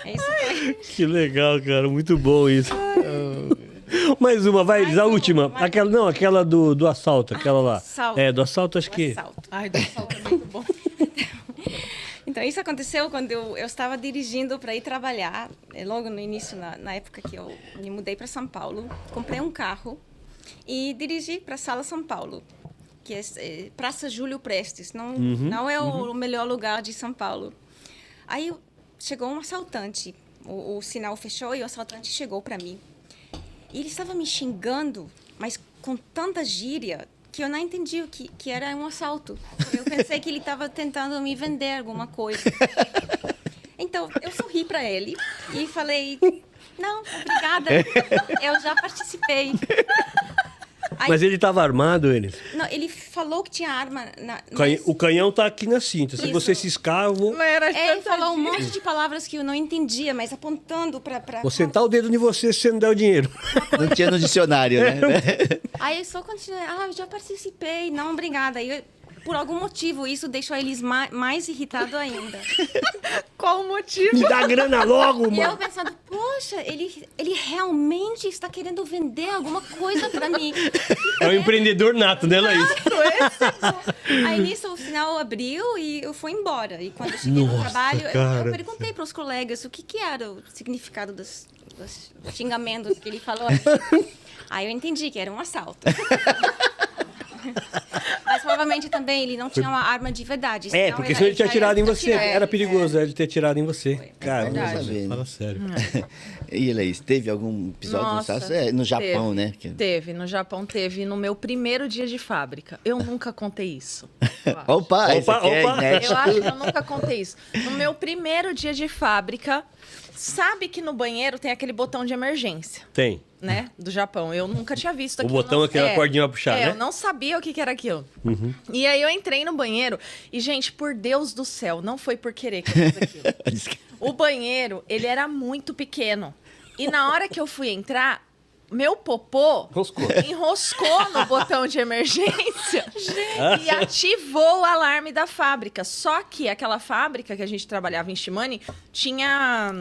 É isso aí. Que legal, cara. Muito bom isso. Mais uma, vai, Iris, a última. Aquela do assalto, aquela lá. Assalto. Do assalto, acho que... Assalto. Ai, do salto é muito bom. Então, isso aconteceu quando eu estava dirigindo para ir trabalhar. Logo no início, na época que eu me mudei para São Paulo. Comprei um carro e dirigi para a Sala São Paulo, que é Praça Júlio Prestes. Não é o melhor lugar de São Paulo. Aí chegou um assaltante. O sinal fechou e o assaltante chegou para mim. E ele estava me xingando, mas com tanta gíria que eu não entendi que era um assalto. Eu pensei que ele estava tentando me vender alguma coisa. Então, eu sorri para ele e falei: não, obrigada, eu já participei. Aí, Mas ele estava armado, Iris? não, ele falou que tinha arma. O canhão tá aqui na cinta. Se Isso. você ciscar, eu vou... Não era Ele tanta falou um gíria. monte de palavras que eu não entendia, mas apontando para... Vou sentar o dedo em você se você não der o dinheiro. Não tinha no dicionário, né? Aí eu só continuei: eu já participei, não, obrigada. Aí, por algum motivo, isso deixou eles mais irritados ainda. Qual o motivo? Me dá grana logo, E eu mano. pensando: poxa, poxa, ele realmente está querendo vender alguma coisa para mim. É um empreendedor nato, né, Laís? Aí nisso, o sinal abriu e eu fui embora. E quando eu cheguei no trabalho, eu perguntei para os colegas o que era o significado dos xingamentos que ele falou. Aí eu entendi que era um assalto. Mas provavelmente também ele não tinha uma arma de verdade. Porque senão ele tinha atirado em você. Era perigoso ele ter atirado em você. Foi. Cara, Verdade. fala sério. E, Laís, teve algum episódio Nossa, no Japão, teve, né? Teve, no Japão teve, no meu primeiro dia de fábrica. Eu nunca contei isso. Opa, isso aqui é opa. inédito. Eu acho que eu nunca contei isso. No meu primeiro dia de fábrica, sabe que no banheiro tem aquele botão de emergência, Tem. né? Do Japão. Eu nunca tinha visto O aquilo. botão, aquela cordinha pra puxar, né? Eu não sabia o que era aquilo. E aí eu entrei no banheiro e, gente, por Deus do céu, não foi por querer que eu fiz aquilo. O banheiro, ele era muito pequeno. E na hora que eu fui entrar, meu popô enroscou no botão de emergência e ativou o alarme da fábrica. Só que aquela fábrica que a gente trabalhava em Shimane tinha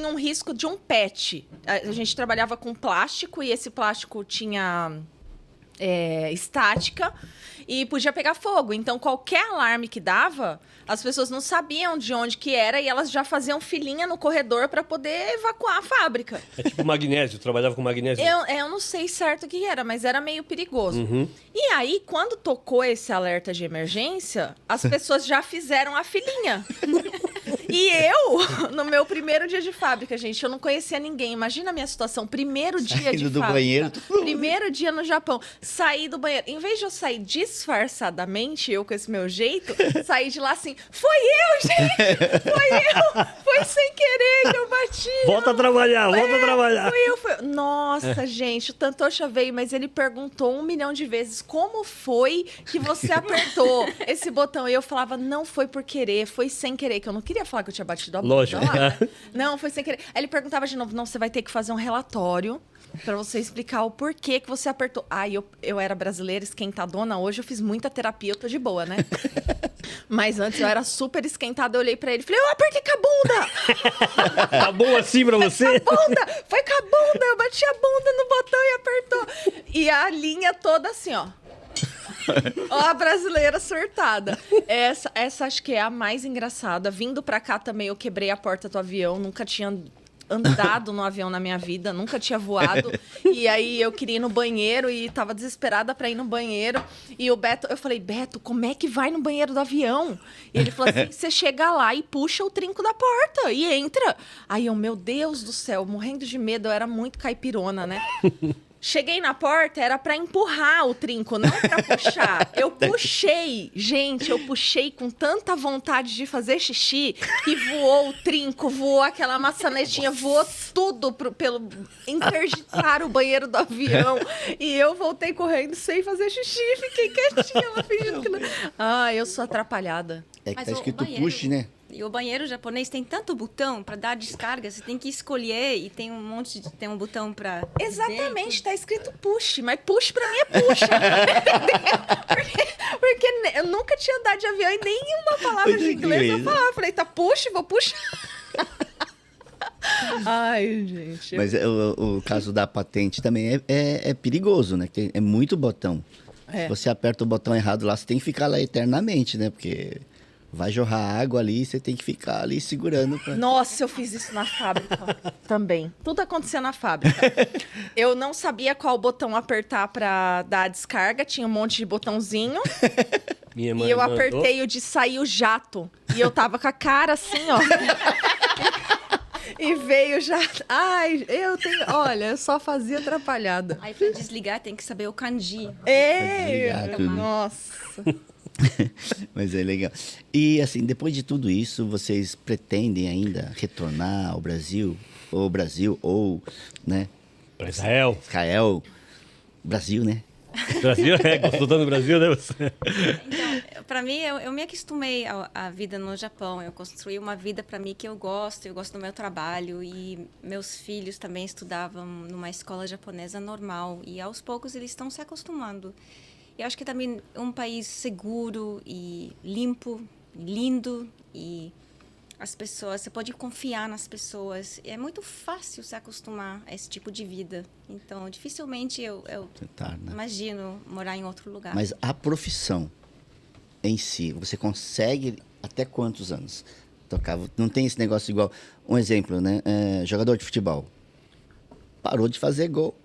um risco de um PET. A gente trabalhava com plástico e esse plástico tinha estática e podia pegar fogo. Então, qualquer alarme que dava, as pessoas não sabiam de onde que era e elas já faziam filinha no corredor para poder evacuar a fábrica. É tipo magnésio, trabalhava com magnésio. Eu não sei certo o que era, mas era meio perigoso. E aí, quando tocou esse alerta de emergência, as pessoas já fizeram a filinha. E eu, no meu primeiro dia de fábrica, gente, eu não conhecia ninguém. Imagina a minha situação. Primeiro dia Saindo de do fábrica. banheiro. Primeiro dia no Japão. Saí do banheiro. Em vez de eu sair disfarçadamente, eu com esse meu jeito, saí de lá assim, foi eu, gente! Foi eu! Foi sem querer que eu bati! Volta a trabalhar, volta a trabalhar. Foi eu. Nossa, gente, o Tantocha veio, mas ele perguntou 1 milhão de vezes como foi que você apertou esse botão. E eu falava, não foi por querer, foi sem querer, que eu não queria falar que eu tinha batido a bunda Lógico. lá, né? Não, foi sem querer. Aí ele perguntava de novo, não, você vai ter que fazer um relatório pra você explicar o porquê que você apertou. Eu era brasileira, esquentadona, hoje eu fiz muita terapia, eu tô de boa, né? Mas antes eu era super esquentada, eu olhei pra ele e falei, eu apertei com a bunda! Tá bom assim pra você? Bunda! Foi com a bunda! Eu bati a bunda no botão e apertou. E a linha toda assim, ó. Ó, a brasileira surtada. Essa acho que é a mais engraçada. Vindo pra cá também, eu quebrei a porta do avião. Nunca tinha andado no avião na minha vida. Nunca tinha voado. E aí eu queria ir no banheiro e tava desesperada pra ir no banheiro. E o Beto, eu falei, Beto, como é que vai no banheiro do avião? E ele falou assim, você chega lá e puxa o trinco da porta e entra. Aí eu, meu Deus do céu, morrendo de medo. Eu era muito caipirona, né? Cheguei na porta, era pra empurrar o trinco, não pra puxar. Eu puxei, gente, eu puxei com tanta vontade de fazer xixi que voou o trinco, voou aquela maçanetinha, voou tudo pelo interditar o banheiro do avião. E eu voltei correndo sem fazer xixi, fiquei quietinha lá fingindo que não. Ah, eu sou atrapalhada. É que Mas tá o escrito banheiro- push, né? E o banheiro japonês tem tanto botão para dar descarga, você tem que escolher e tem tem um botão para Exatamente, tá escrito push, mas push pra mim é puxa. porque eu nunca tinha andado de avião e nenhuma palavra de inglês eu falava. Falei, tá push, vou puxar. Ai, gente. Mas o caso da patente também é perigoso, né? É muito botão. É. Se você aperta o botão errado lá, você tem que ficar lá eternamente, né? Porque vai jorrar água ali e você tem que ficar ali segurando. Nossa, eu fiz isso na fábrica também. Tudo acontecia na fábrica. Eu não sabia qual botão apertar pra dar a descarga. Tinha um monte de botãozinho. Minha mãe E eu mandou. apertei o de sair o jato. E eu tava com a cara assim, ó. E veio já. Ai, olha, eu só fazia atrapalhada. Aí para desligar tem que saber o kanji. desligar tudo. Nossa. Mas é legal. E assim, depois de tudo isso, vocês pretendem ainda retornar ao Brasil? Ou, né? Pra Israel. Israel, Brasil, né? Brasil, gostou tanto do Brasil, né? Você? Então, para mim, eu me acostumei à vida no Japão. Eu construí uma vida para mim que eu gosto do meu trabalho. E meus filhos também estudavam numa escola japonesa normal. E aos poucos eles estão se acostumando. E acho que também é um país seguro e limpo, lindo. E as pessoas, você pode confiar nas pessoas. É muito fácil se acostumar a esse tipo de vida. Então, dificilmente eu imagino morar em outro lugar. Mas a profissão em si, você consegue até quantos anos tocar? Não tem esse negócio igual... Um exemplo, né? Jogador de futebol. Parou de fazer gol,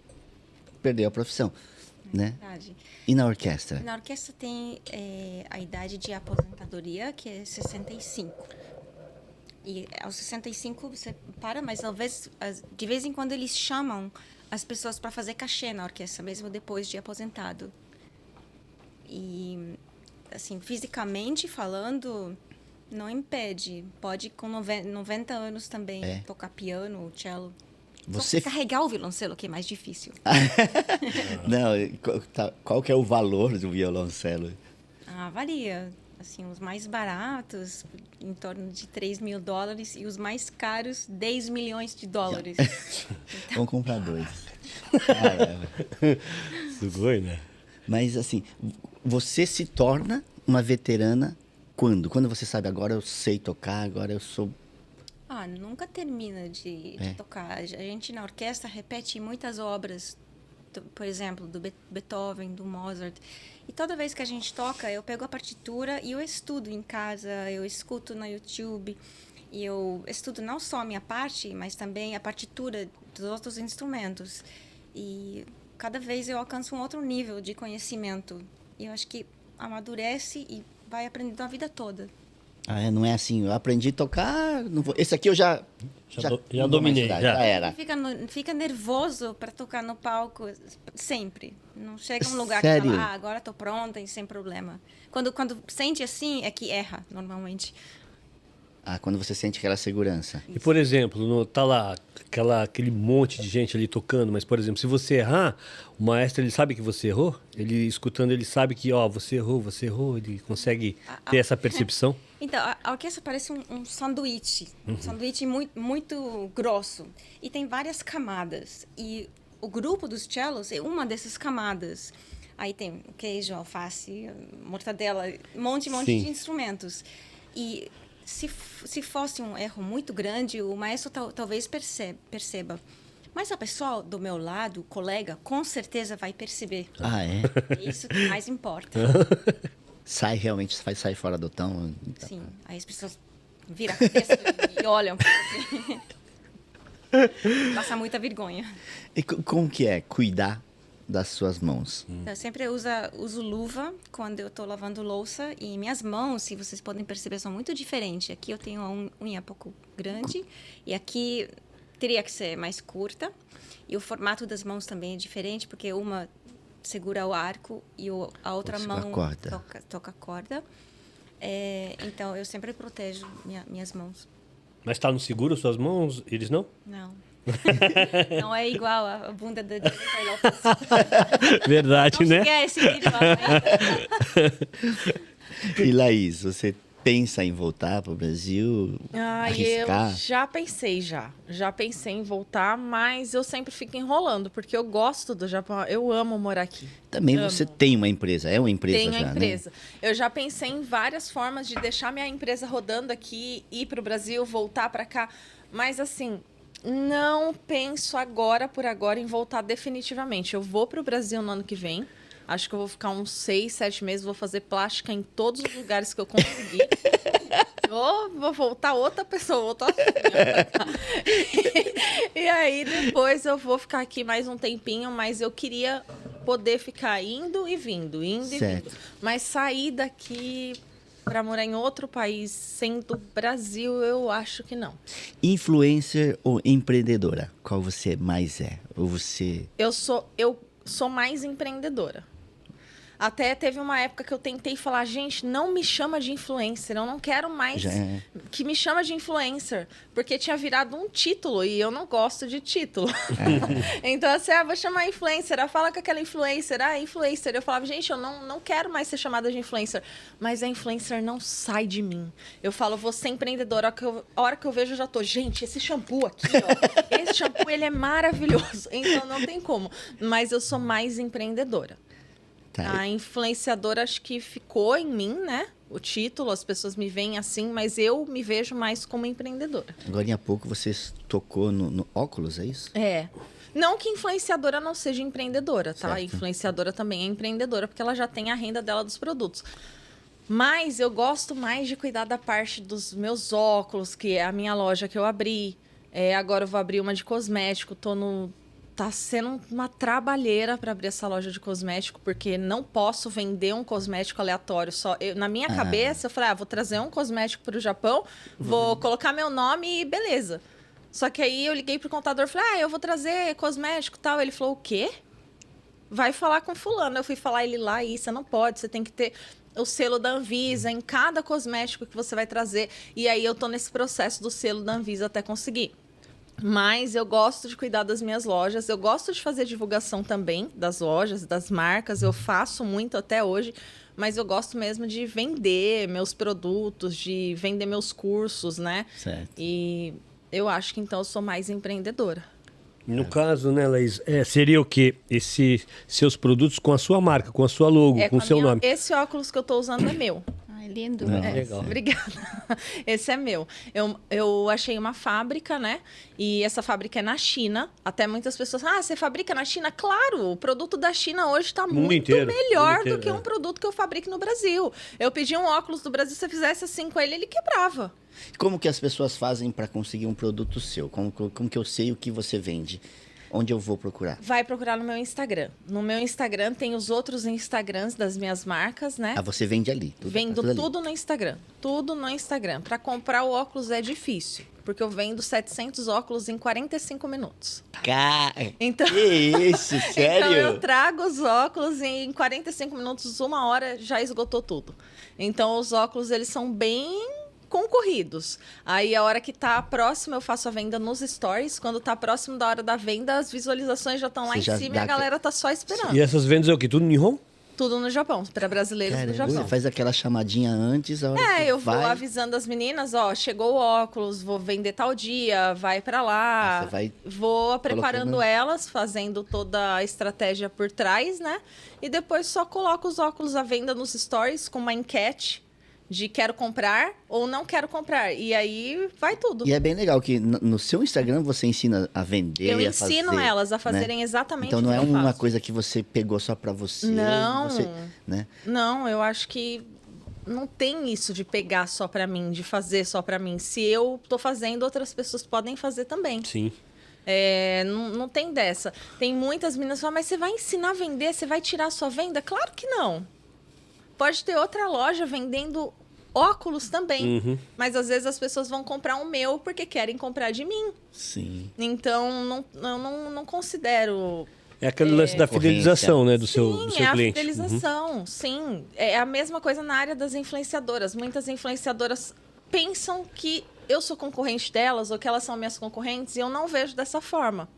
perdeu a profissão, né? Verdade. E na orquestra? Na orquestra tem a idade de aposentadoria, que é 65. E aos 65 você para, mas talvez, de vez em quando eles chamam as pessoas para fazer cachê na orquestra, mesmo depois de aposentado. E, assim, fisicamente falando, não impede. Pode, com 90 anos também, tocar piano, cello. Você... Só carregar o violoncelo, que é mais difícil. Não, qual que é o valor do violoncelo? Varia. Assim, os mais baratos, em torno de $3.000, e os mais caros, 10 milhões de dólares. Vamos comprar 2. Sugoi, né? Mas, assim, você se torna uma veterana quando? Quando você sabe, agora eu sei tocar, agora eu sou... Nunca termina de tocar. A gente, na orquestra, repete muitas obras, por exemplo, do Beethoven, do Mozart. E toda vez que a gente toca, eu pego a partitura e eu estudo em casa, eu escuto no YouTube. E eu estudo não só a minha parte, mas também a partitura dos outros instrumentos. E cada vez eu alcanço um outro nível de conhecimento. E eu acho que amadurece e vai aprendendo a vida toda. Não é assim, eu aprendi a tocar, não vou... esse aqui eu já dominei. Já era. Fica nervoso para tocar no palco sempre. Não chega um lugar Sério? que fala, agora estou pronta e sem problema. Quando sente assim, é que erra, normalmente. Quando você sente aquela segurança. E, por exemplo, tá lá aquele monte de gente ali tocando, mas, por exemplo, se você errar, o maestro, ele sabe que você errou? Ele, escutando, ele sabe que, você errou, ele consegue ter essa percepção? Então, a orquestra parece um sanduíche, um sanduíche muito, muito grosso. E tem várias camadas. E o grupo dos cellos é uma dessas camadas. Aí tem queijo, alface, mortadela, um monte de instrumentos. E se fosse um erro muito grande, o maestro talvez perceba. Mas a pessoa do meu lado, o colega, com certeza vai perceber. É isso que mais importa. Realmente vai sair fora do tom. Sim, aí as pessoas viram a cabeça e olham. Passa muita vergonha. E como que é cuidar das suas mãos? Eu sempre uso luva quando eu estou lavando louça. E minhas mãos, se vocês podem perceber, são muito diferentes. Aqui eu tenho uma unha um pouco grande e aqui teria que ser mais curta. E o formato das mãos também é diferente, porque uma segura o arco e a outra mão toca a corda. Então, eu sempre protejo minhas mãos. Mas está no seguro suas mãos? Eles não? Não. Não é igual a bunda da Jennifer Lopez. Verdade, não né? Não esse nível ainda. E, Laís, você pensa em voltar para o Brasil? Arriscar? Eu já pensei em voltar, mas eu sempre fico enrolando, porque eu gosto do Japão, eu amo morar aqui. Também você tem uma empresa, é uma empresa já, Tenho a empresa. Né? Eu já pensei em várias formas de deixar minha empresa rodando aqui, ir para o Brasil, voltar para cá, mas assim, não penso por agora, em voltar definitivamente. Eu vou para o Brasil no ano que vem. Acho que eu vou ficar uns 6, 7 meses, vou fazer plástica em todos os lugares que eu conseguir. Vou voltar outra pessoa, voltar E aí, depois eu vou ficar aqui mais um tempinho, mas eu queria poder ficar indo e vindo. Mas sair daqui para morar em outro país, sendo Brasil, eu acho que não. Influencer ou empreendedora? Qual você mais é? Ou você... Eu sou mais empreendedora. Até teve uma época que eu tentei falar, gente, não me chama de influencer, eu não quero mais que me chama de influencer, porque tinha virado um título e eu não gosto de título. Então, assim, vou chamar influencer, fala com aquela influencer, influencer. Eu falava, gente, eu não quero mais ser chamada de influencer, mas a influencer não sai de mim. Eu falo, vou ser empreendedora, a hora que eu vejo, eu já tô, gente, esse shampoo aqui, esse shampoo, ele é maravilhoso, então não tem como. Mas eu sou mais empreendedora. A influenciadora acho que ficou em mim, né? o título, as pessoas me veem assim, mas eu me vejo mais como empreendedora. Agora, há pouco, você tocou no óculos, é isso? É. Não que influenciadora não seja empreendedora, tá? Certo. Influenciadora também é empreendedora, porque ela já tem a renda dela dos produtos. Mas eu gosto mais de cuidar da parte dos meus óculos, que é a minha loja que eu abri. Agora eu vou abrir uma de cosmético, Tá sendo uma trabalheira para abrir essa loja de cosmético, porque não posso vender um cosmético aleatório. Na minha cabeça, eu falei, vou trazer um cosmético para o Japão, vou colocar meu nome e beleza. Só que aí eu liguei pro contador e falei, eu vou trazer cosmético e tal. Ele falou, o quê? Vai falar com fulano. Eu fui falar ele lá, você não pode, você tem que ter o selo da Anvisa em cada cosmético que você vai trazer. E aí eu tô nesse processo do selo da Anvisa até conseguir. Mas eu gosto de cuidar das minhas lojas, eu gosto de fazer divulgação também das lojas, das marcas, eu faço muito até hoje, mas eu gosto mesmo de vender meus produtos, de vender meus cursos, né? Certo. E eu acho que então eu sou mais empreendedora. No caso, né, Laís, seria o quê? Esses seus produtos com a sua marca, com a sua logo, com o seu nome. Esse óculos que eu tô usando é meu. Ai, lindo. Legal. Obrigada. Esse é meu. Eu achei uma fábrica, né? E essa fábrica é na China. Até muitas pessoas falam, você fabrica na China? Claro, o produto da China hoje está muito inteiro, melhor mundo inteiro, do que um produto que eu fabrico no Brasil. Eu pedi um óculos do Brasil, se você fizesse assim com ele quebrava. Como que as pessoas fazem para conseguir um produto seu? Como que eu sei o que você vende? Onde eu vou procurar? Vai procurar no meu Instagram. No meu Instagram tem os outros Instagrams das minhas marcas, né? Você vende ali? Vendo ali. tudo no Instagram. Tudo no Instagram. Para comprar o óculos é difícil, porque eu vendo 700 óculos em 45 minutos. Então, que isso? Sério? então eu trago os óculos e em 45 minutos, 1 hora, já esgotou tudo. Então os óculos, eles são bem concorridos. Aí a hora que tá próximo, eu faço a venda nos stories. Quando tá próximo da hora da venda, as visualizações já estão lá Você em já cima e dá a galera tá só esperando. E essas vendas é o quê? Tudo Nihon? Tudo no Japão, para brasileiros do Caramba, Japão. você faz aquela chamadinha antes, a hora que Eu vou vai... avisando as meninas, chegou o óculos, vou vender tal dia, vai pra lá. Você vai vou preparando colocando- elas, fazendo toda a estratégia por trás, né? E depois só coloco os óculos à venda nos stories com uma enquete de quero comprar ou não quero comprar. E aí vai tudo. E é bem legal que no seu Instagram você ensina a vender, Eu a ensino fazer, elas a fazerem né? exatamente Então o não que é eu uma faço. coisa que você pegou só pra você. Não. Você, né? Não, eu acho que não tem isso de pegar só pra mim, de fazer só pra mim. Se eu tô fazendo, outras pessoas podem fazer também. Sim. Não tem dessa. Tem muitas meninas que falam, mas você vai ensinar a vender? Você vai tirar a sua venda? Claro que não. Pode ter outra loja vendendo óculos também. Mas às vezes as pessoas vão comprar o meu porque querem comprar de mim. Sim. Então, eu não considero... É aquele lance da fidelização, né, do seu Sim, é a cliente. fidelização, sim. É a mesma coisa na área das influenciadoras. Muitas influenciadoras pensam que eu sou concorrente delas ou que elas são minhas concorrentes e eu não vejo dessa forma.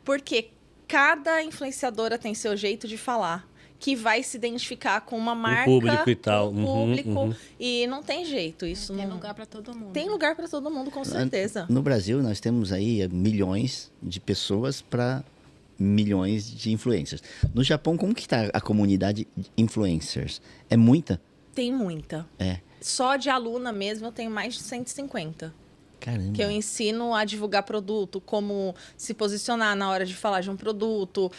Porque cada influenciadora tem seu jeito de falar, que vai se identificar com uma marca, público e tal. com o público, e não tem jeito. Isso Tem não... lugar para todo mundo. Tem lugar para todo mundo, com certeza. No Brasil, nós temos aí milhões de pessoas para milhões de influencers. No Japão, como que está a comunidade de influencers? É muita? Tem muita. É. Só de aluna mesmo eu tenho mais de 150. Caramba. Que eu ensino a divulgar produto, como se posicionar na hora de falar de um produto,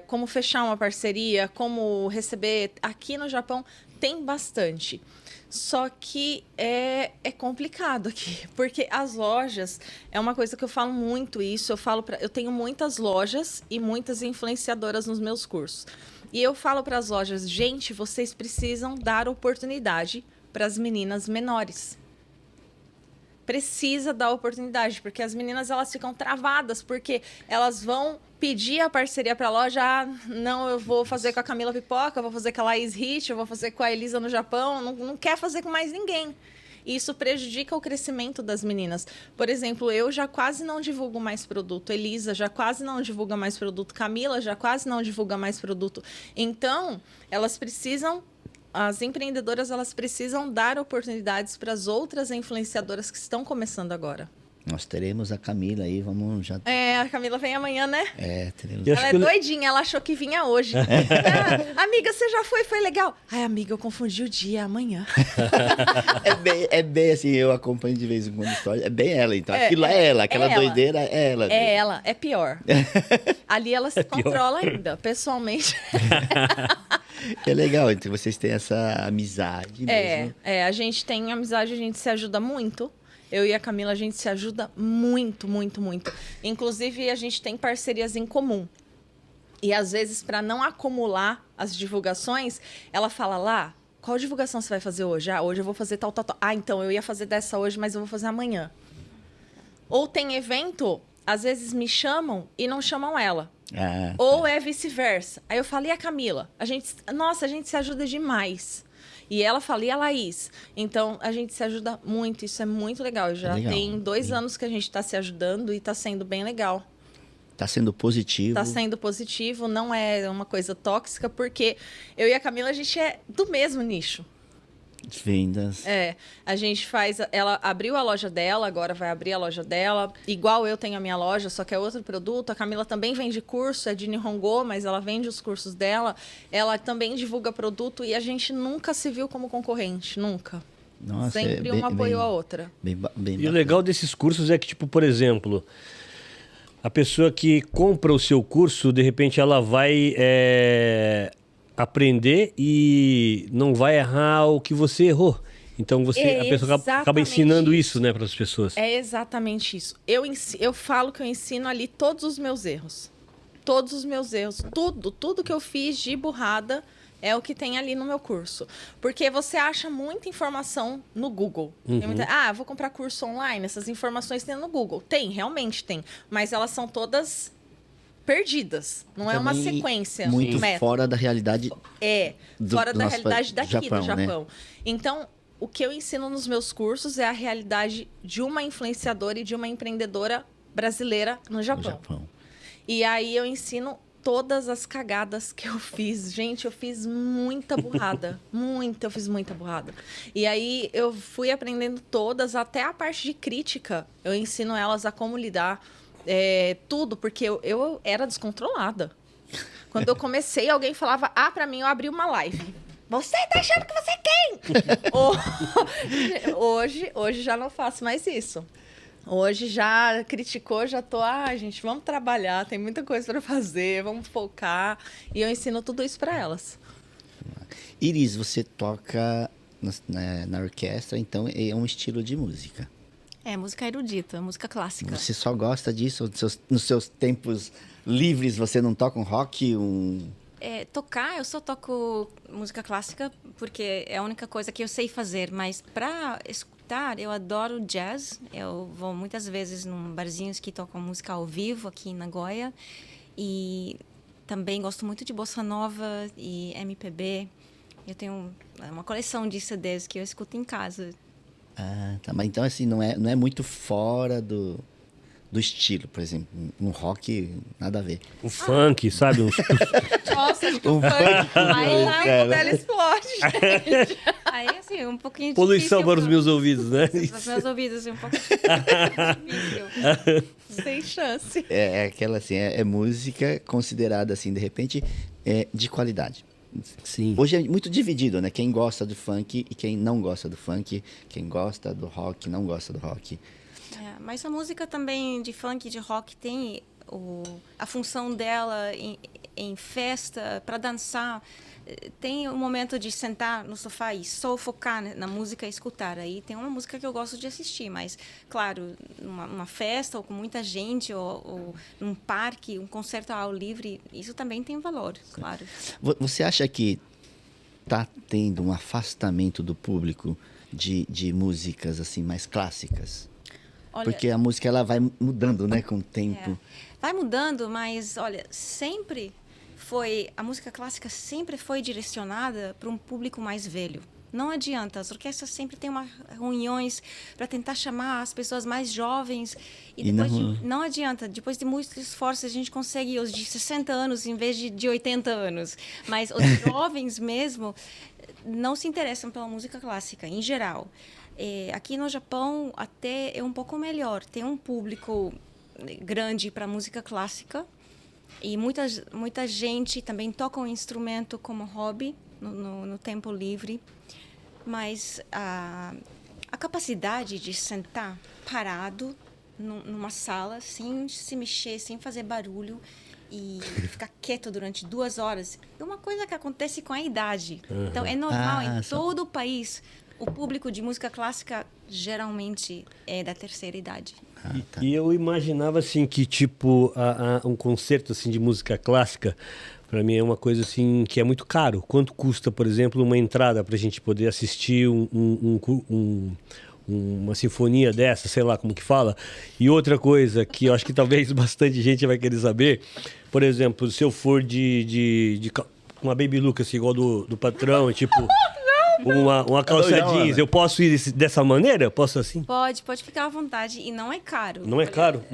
como fechar uma parceria, como receber. Aqui no Japão tem bastante. Só que é complicado aqui, porque as lojas, é uma coisa que eu falo muito isso, eu tenho muitas lojas e muitas influenciadoras nos meus cursos. E eu falo para as lojas, gente, vocês precisam dar oportunidade para as meninas menores. Precisa dar oportunidade, porque as meninas elas ficam travadas, porque elas vão pedir a parceria para a loja, não, eu vou fazer com a Camila Pipoca, eu vou fazer com a Laís Hit, eu vou fazer com a Elisa no Japão, não quer fazer com mais ninguém. E isso prejudica o crescimento das meninas. Por exemplo, eu já quase não divulgo mais produto, Elisa já quase não divulga mais produto, Camila já quase não divulga mais produto. Então, as empreendedoras elas precisam dar oportunidades para as outras influenciadoras que estão começando agora. Nós teremos a Camila aí, vamos já... A Camila vem amanhã, né? Teremos... Eu acho Ela é que eu- doidinha, ela achou que vinha hoje. Amiga, você já foi legal. Ai, amiga, eu confundi o dia, amanhã. É bem assim, eu acompanho de vez em quando história. É bem ela, então. É, Aquilo é ela, aquela é ela. doideira é ela. É ela, é pior. Ali ela se controla ainda, pessoalmente. É legal, então vocês têm essa amizade mesmo. A gente tem amizade, a gente se ajuda muito. Eu e a Camila, a gente se ajuda muito, muito, muito. Inclusive, a gente tem parcerias em comum. E às vezes, para não acumular as divulgações, ela fala lá, qual divulgação você vai fazer hoje? Ah, hoje eu vou fazer tal, tal, tal. Ah, então eu ia fazer dessa hoje, mas eu vou fazer amanhã. Ou tem evento, às vezes me chamam e não chamam ela. Ah, Ou é vice-versa. Aí eu falo, e a Camila? A gente se ajuda demais. E ela fala, e a Laís? Então, a gente se ajuda muito. Isso é muito legal. Já legal. tem 2 anos que a gente está se ajudando e está sendo bem legal. tá sendo positivo. Está sendo positivo, não é uma coisa tóxica, porque eu e a Camila, a gente é do mesmo nicho. Vendas. A gente faz... Ela abriu a loja dela, agora vai abrir a loja dela. Igual eu tenho a minha loja, só que é outro produto. A Camila também vende curso, é de Nihongo, mas ela vende os cursos dela. Ela também divulga produto e a gente nunca se viu como concorrente, nunca. Nossa, Sempre uma apoiou a outra. Bem E o bacana. legal desses cursos é que, tipo, por exemplo, a pessoa que compra o seu curso, de repente ela vai aprender e não vai errar o que você errou. Então a pessoa acaba Exatamente ensinando isso, né, para as pessoas. É exatamente isso. Eu falo que eu ensino ali todos os meus erros. Todos os meus erros. Tudo que eu fiz de burrada é o que tem ali no meu curso. Porque você acha muita informação no Google. Tem vou comprar curso online, essas informações tem no Google. Tem, realmente tem. Mas elas são todas perdidas. Não é uma Também sequência. muito um método. fora da realidade. Fora do da nosso realidade daqui, Japão, do né? Japão. Então, o que eu ensino nos meus cursos é a realidade de uma influenciadora e de uma empreendedora brasileira no No Japão. Japão. E aí eu ensino todas as cagadas que eu fiz. Gente, eu fiz muita burrada. Eu fiz muita burrada. E aí eu fui aprendendo todas, até a parte de crítica. Eu ensino elas a como lidar. Tudo, porque eu era descontrolada. Quando eu comecei, alguém falava, pra mim, eu abri uma live. Você tá achando que você é quem? Hoje já não faço mais isso. Hoje já criticou, já tô, gente, vamos trabalhar, tem muita coisa para fazer, vamos focar. E eu ensino tudo isso para elas. Iris, você toca na orquestra, então é um estilo de música. É música erudita, música clássica. Você só gosta disso? Nos seus tempos livres, você não toca um rock? Tocar, eu só toco música clássica porque é a única coisa que eu sei fazer. Mas para escutar, eu adoro jazz. Eu vou muitas vezes em barzinhos que tocam música ao vivo aqui em Nagoya. E também gosto muito de bossa nova e MPB. Eu tenho uma coleção de CDs que eu escuto em casa. Tá. Mas então, assim, não é muito fora do estilo, por exemplo. Um rock, nada a ver. O funk, sabe? Nossa, acho que o funk aí o dela explode. Aí, assim, um pouquinho Poluição difícil para os meus ouvidos, né? Para os meus ouvidos, assim, um pouco difícil. Sem chance. É aquela, assim, é música considerada, assim, de repente, de qualidade. Sim. Hoje é muito dividido, né? Quem gosta do funk e quem não gosta do funk. Quem gosta do rock, não gosta do rock. Mas a música também de funk, de rock, tem a função dela em festa, para dançar. Tem um momento de sentar no sofá e só focar na música e escutar. Aí tem uma música que eu gosto de assistir, mas, claro, numa festa ou com muita gente, ou num parque, um concerto ao livre, isso também tem valor, claro. Você acha que está tendo um afastamento do público de músicas assim mais clássicas? Olha, Porque a música ela vai mudando, né, com o tempo. vai mudando, mas, olha, a música clássica sempre foi direcionada para um público mais velho. Não adianta, as orquestras sempre têm reuniões para tentar chamar as pessoas mais jovens. E depois não adianta, depois de muito esforço, a gente consegue os de 60 anos em vez de 80 anos. Mas os jovens mesmo não se interessam pela música clássica, em geral. Aqui no Japão até é um pouco melhor. Tem um público grande para música clássica e muita gente também toca um instrumento como hobby no tempo livre. Mas a capacidade de sentar parado numa sala sem se mexer, sem fazer barulho e ficar quieto durante 2 horas é uma coisa que acontece com a idade. Então é normal em todo o país. O público de música clássica geralmente é da terceira idade. E eu imaginava assim que tipo um concerto assim de música clássica para mim é uma coisa assim que é muito caro. Quanto custa, por exemplo, uma entrada para a gente poder assistir uma sinfonia dessa, sei lá como que fala? E outra coisa que eu acho que talvez bastante gente vai querer saber, por exemplo, se eu for de uma Baby Lucas igual do patrão, tipo uma calça jeans, eu posso ir dessa maneira? Eu posso assim? Pode ficar à vontade e não é caro. Não é caro?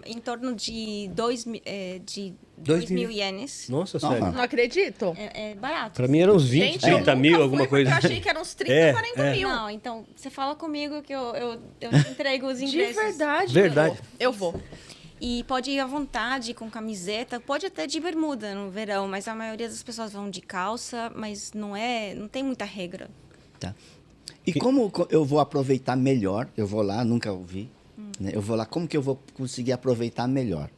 Em torno de 2.000 ienes. Nossa, sério. Não acredito. É barato. Pra mim eram uns 20, Gente, 30 eu mil, nunca alguma fui, coisa. porque eu achei que eram uns 30, 40 mil. Não, então você fala comigo que eu te entrego os De ingressos. verdade. Verdade. Eu vou. E pode ir à vontade com camiseta, pode até de bermuda no verão, mas a maioria das pessoas vão de calça, mas não tem muita regra. Tá. E como eu vou aproveitar melhor? Eu vou lá, nunca ouvi. Né? Eu vou lá, como que eu vou conseguir aproveitar melhor?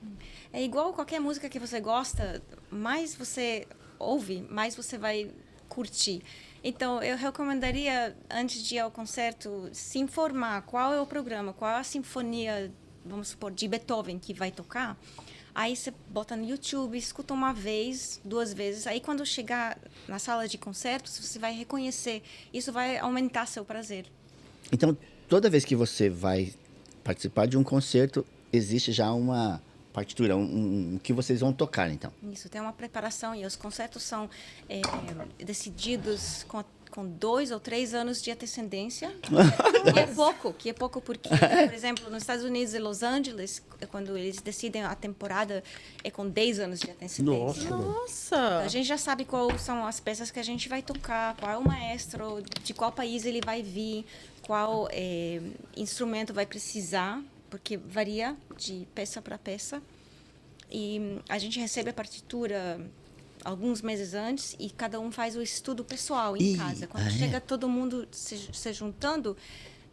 É igual qualquer música que você gosta, mais você ouve, mais você vai curtir. Então, eu recomendaria, antes de ir ao concerto, se informar qual é o programa, qual é a sinfonia, vamos supor, de Beethoven que vai tocar. Aí você bota no YouTube, escuta uma vez, 2 vezes. Aí, quando chegar na sala de concertos, você vai reconhecer. Isso vai aumentar seu prazer. Então, toda vez que você vai participar de um concerto, existe já uma partitura, o que vocês vão tocar, então. Isso, tem uma preparação e os concertos são decididos com 2 ou 3 anos de antecedência. Que é pouco porque, por exemplo, nos Estados Unidos e Los Angeles, quando eles decidem a temporada, é com 10 anos de antecedência. Nossa! A gente já sabe quais são as peças que a gente vai tocar, qual é o maestro, de qual país ele vai vir, qual instrumento vai precisar, porque varia de peça para peça. E a gente recebe a partitura alguns meses antes e cada um faz o estudo pessoal em casa. Quando chega todo mundo se juntando,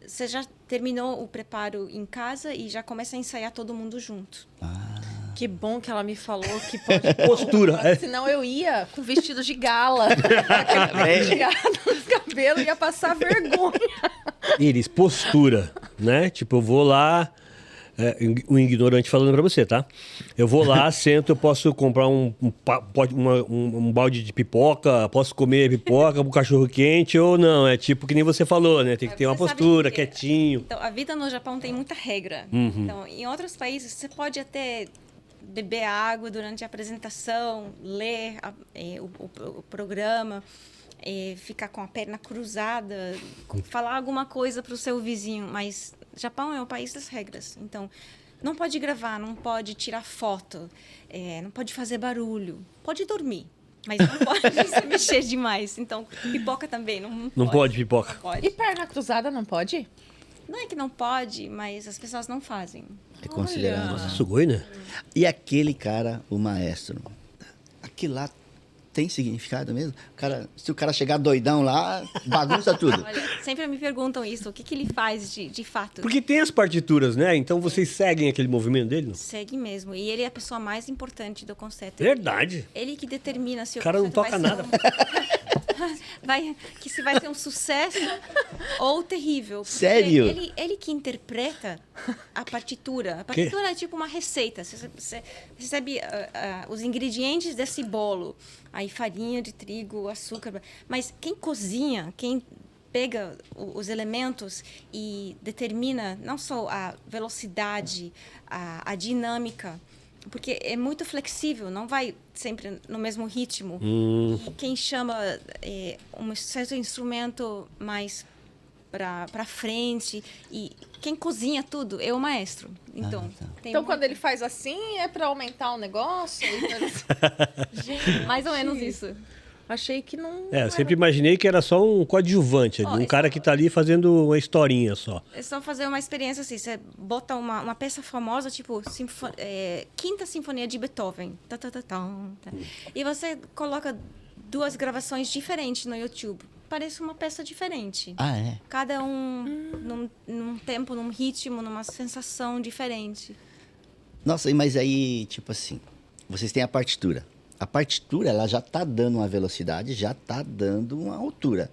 você já terminou o preparo em casa e já começa a ensaiar todo mundo junto. Que bom que ela me falou que pode... Postura. Senão eu ia com vestido de gala. Aquele penteado nos cabelos, ia passar vergonha. Iris, postura, né? Tipo, eu vou lá... um ignorante falando pra você, tá? Eu vou lá, sento, eu posso comprar um balde de pipoca, posso comer pipoca, um cachorro quente ou não. É tipo que nem você falou, né? Tem que ter uma postura, quietinho. Então, a vida no Japão tem muita regra. Então, em outros países, você pode até beber água durante a apresentação, ler o programa, ficar com a perna cruzada, falar alguma coisa para o seu vizinho, mas Japão é o país das regras. Então, não pode gravar, não pode tirar foto, não pode fazer barulho, pode dormir, mas não pode se mexer demais. Então, pipoca também não pode pipoca. Não pode. E perna cruzada não pode? Não é que não pode, mas as pessoas não fazem. É considerado. Nossa, sugoi, né? E aquele cara, o maestro, aquilo lá tem significado mesmo? Se o cara chegar doidão lá, bagunça tudo. Olha, sempre me perguntam isso, o que ele faz de fato? Porque tem as partituras, né? Então vocês seguem aquele movimento dele? Não? Segue mesmo. E ele é a pessoa mais importante do concerto. Verdade. Ele que determina se O cara não toca nada. Se vai ser um sucesso ou terrível. Sério? Ele que interpreta a partitura. A partitura é tipo uma receita. Você recebe os ingredientes desse bolo. Aí farinha de trigo, açúcar. Mas quem cozinha, quem pega os elementos e determina não só a velocidade, a dinâmica, porque é muito flexível, não vai sempre no mesmo ritmo. E quem chama um certo instrumento mais para frente e quem cozinha tudo é o maestro. Então, então quando ele faz assim, é para aumentar o negócio? mais ou menos isso. Achei que não... Eu sempre imaginei que era só um coadjuvante, ali, um cara que tá ali fazendo uma historinha só. É só fazer uma experiência assim, você bota uma peça famosa, tipo Quinta Sinfonia de Beethoven. Tá, tá, tá, tá. E você coloca 2 gravações diferentes no YouTube. Parece uma peça diferente. Ah, é? Cada um num tempo, num ritmo, numa sensação diferente. Nossa, mas aí, tipo assim, vocês têm a partitura. A partitura, ela já tá dando uma velocidade, já tá dando uma altura.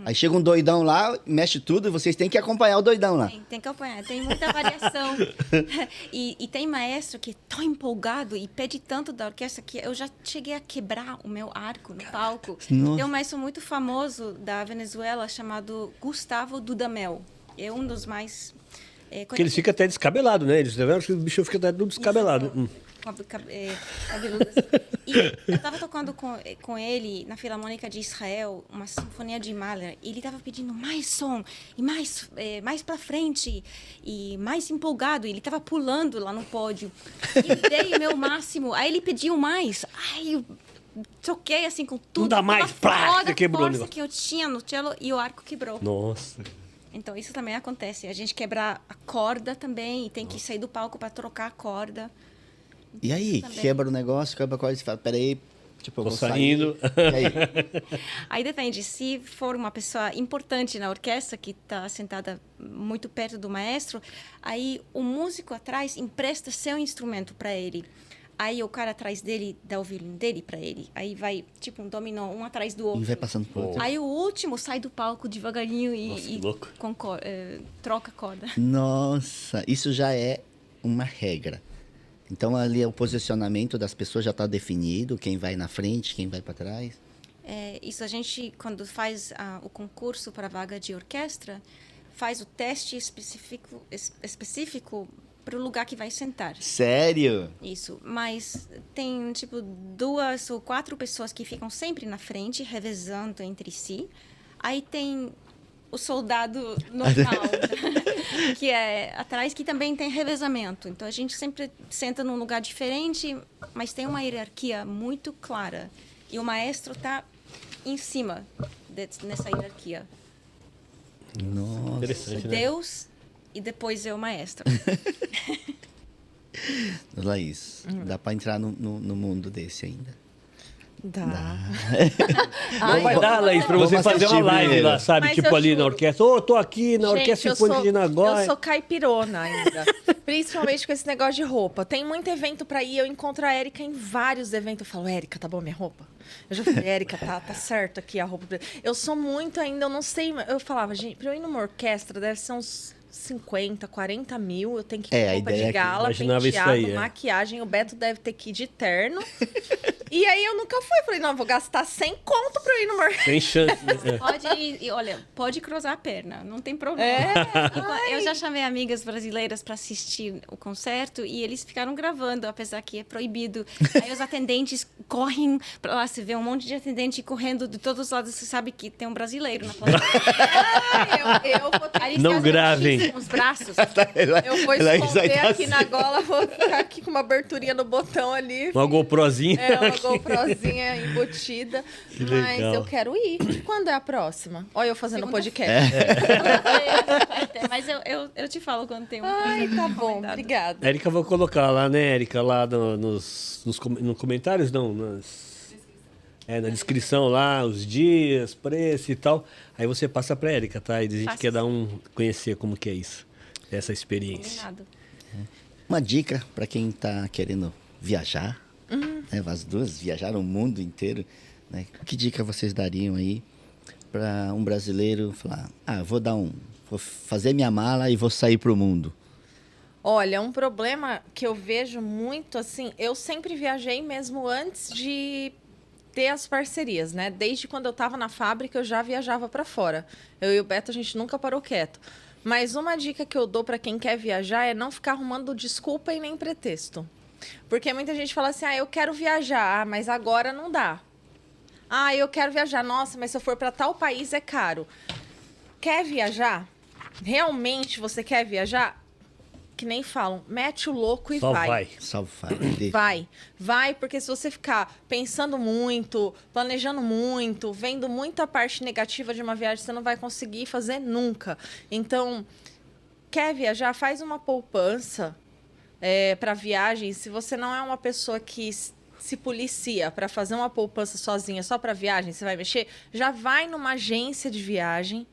Aí chega um doidão lá, mexe tudo, e vocês têm que acompanhar o doidão lá. Tem que acompanhar, tem muita variação. e tem maestro que é tão empolgado e pede tanto da orquestra que eu já cheguei a quebrar o meu arco no palco. Nossa. Tem um maestro muito famoso da Venezuela chamado Gustavo Dudamel. É um dos mais... Porque eles ficam até descabelados, né? Eles acho que o bicho fica até tudo descabelado. Cabeludo. E eu estava tocando com ele na Filarmônica de Israel, uma sinfonia de Mahler, e ele estava pedindo mais som, e mais para frente, e mais empolgado, e ele estava pulando lá no pódio. E eu dei o meu máximo, aí ele pediu mais. Ai, eu toquei assim com tudo. Não dá mais, plá, você quebrou o força negócio. que eu tinha no cello e o arco quebrou. Nossa. Então isso também acontece. A gente quebra a corda também, e tem que sair do palco para trocar a corda. E aí, Também. quebra o negócio, quebra a coisa, você fala, peraí, tipo, eu Tô vou saindo. sair. E aí? Aí depende, se for uma pessoa importante na orquestra, que está sentada muito perto do maestro, aí o músico atrás empresta seu instrumento para ele. Aí o cara atrás dele dá o violino dele para ele. Aí vai, tipo, um dominó, um atrás do outro. E vai passando por outro. Aí o último sai do palco devagarinho Nossa, que e louco. troca a corda. Nossa, isso já é uma regra. Então ali o posicionamento das pessoas já está definido, quem vai na frente, quem vai para trás. Isso a gente, quando faz o concurso para a vaga de orquestra, faz o teste específico para o lugar que vai sentar. Sério? Isso, mas tem tipo 2 ou 4 pessoas que ficam sempre na frente, revezando entre si. Aí tem o soldado normal, que é atrás, que também tem revezamento. Então a gente sempre senta num lugar diferente, mas tem uma hierarquia muito clara. E o maestro está em cima nessa hierarquia. Nossa. Interessante, né? Deus e depois eu, maestro. Laís, dá para entrar no mundo desse ainda? Dá. Não vai dar, Laís, pra você Vamos fazer uma assistir live primeiro. lá, sabe? Mas Tipo eu ali na juro. orquestra. Ô, tô aqui na Orquestra eu Sinfônica de Nagoya. eu sou caipirona ainda. Principalmente com esse negócio de roupa. Tem muito evento pra ir, eu encontro a Érica em vários eventos. Eu falo, Érica, tá bom minha roupa? Eu já falei, Érica, tá certo aqui a roupa. Eu sou muito ainda, eu não sei. Eu falava, gente, pra eu ir numa orquestra deve ser uns 50, 40 mil. Eu tenho que ir a com roupa ideia é de que gala, imaginava isso penteado, aí, maquiagem. O Beto deve ter que ir de terno. E aí eu nunca fui. Falei, não, vou gastar 100 conto pra eu ir numa orquestra. Sem chance. Né? Pode ir, olha, pode cruzar a perna, não tem problema. Eu já chamei amigas brasileiras para assistir o concerto e eles ficaram gravando, apesar que é proibido. Aí os atendentes correm para lá, você vê um monte de atendente correndo de todos os lados, você sabe que tem um brasileiro na plateia. Eu vou ter Aí eles Não fazem um gravem. X com os braços. Eu vou Laís vai esconder tá aqui na gola, vou ficar aqui com uma aberturinha no botão ali. Uma GoProzinha. É, uma aqui. GoProzinha embutida. Que Mas legal. eu quero ir. Quando é a próxima? Olha eu fazendo podcast. Mas eu te falo quando tem um. Ai, tá bom. Comentado. Obrigada. Érica, vou colocar lá, né, Érica? Lá nos comentários, não, na descrição lá, os dias, preço e tal. Aí você passa pra Érica, tá? E a gente Faço. quer conhecer como que é isso, essa experiência. Combinado. Uma dica para quem está querendo viajar, né? As duas viajaram o mundo inteiro, né? Que dica vocês dariam aí para um brasileiro falar, vou fazer minha mala e vou sair pro mundo? Olha, um problema que eu vejo muito, assim, eu sempre viajei mesmo antes de ter as parcerias, né? Desde quando eu estava na fábrica, eu já viajava para fora. Eu e o Beto, a gente nunca parou quieto. Mas uma dica que eu dou para quem quer viajar é não ficar arrumando desculpa e nem pretexto. Porque muita gente fala assim, eu quero viajar, mas agora não dá. Eu quero viajar, nossa, mas se eu for para tal país é caro. Quer viajar? Realmente você quer viajar? que nem falam, mete o louco e Só vai. vai. Só Vai, porque se você ficar pensando muito, planejando muito, vendo muita parte negativa de uma viagem, você não vai conseguir fazer nunca. Então, quer viajar? Faz uma poupança para viagem. Se você não é uma pessoa que se policia para fazer uma poupança sozinha só para viagem, você vai mexer, já vai numa agência de viagem,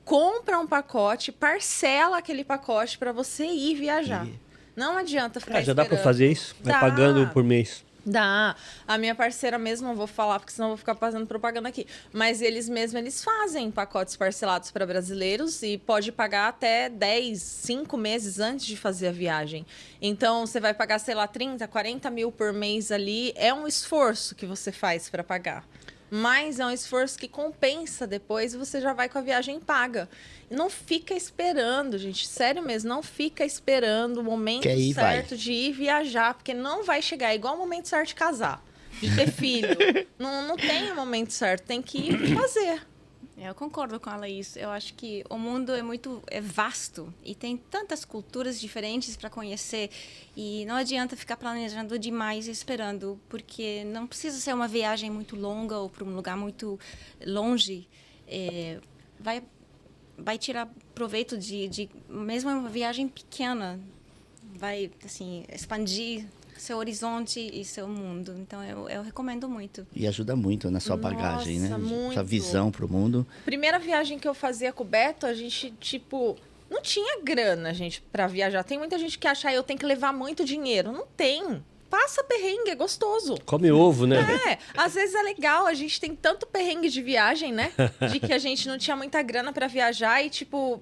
compra um pacote, parcela aquele pacote para você ir viajar. Não adianta ficar Já dá pra esperando. fazer isso? Vai Dá. pagando por mês. Dá. A minha parceira mesmo, não vou falar, porque senão eu vou ficar fazendo propaganda aqui. Mas eles fazem pacotes parcelados para brasileiros e pode pagar até 10, 5 meses antes de fazer a viagem. Então, você vai pagar, sei lá, 30, 40 mil por mês ali. É um esforço que você faz para pagar. Mas é um esforço que compensa depois e você já vai com a viagem paga. E não fica esperando, gente. Sério mesmo, não fica esperando o momento certo de ir viajar, porque não vai chegar. É igual o momento certo de casar, de ter filho. Não tem o momento certo, tem que ir fazer. Eu concordo com ela isso. Eu acho que o mundo é vasto e tem tantas culturas diferentes para conhecer e não adianta ficar planejando demais e esperando, porque não precisa ser uma viagem muito longa ou para um lugar muito longe. Vai tirar proveito de mesmo uma viagem pequena, vai assim expandir seu horizonte e seu mundo. Então, eu recomendo muito. E ajuda muito na sua bagagem, né? Muito. Sua visão pro mundo. Primeira viagem que eu fazia com o Beto, a gente, não tinha grana, gente, pra viajar. Tem muita gente que acha, eu tenho que levar muito dinheiro. Não tem. Passa perrengue, é gostoso. Come ovo, né? Às vezes é legal, a gente tem tanto perrengue de viagem, né? De que a gente não tinha muita grana pra viajar e,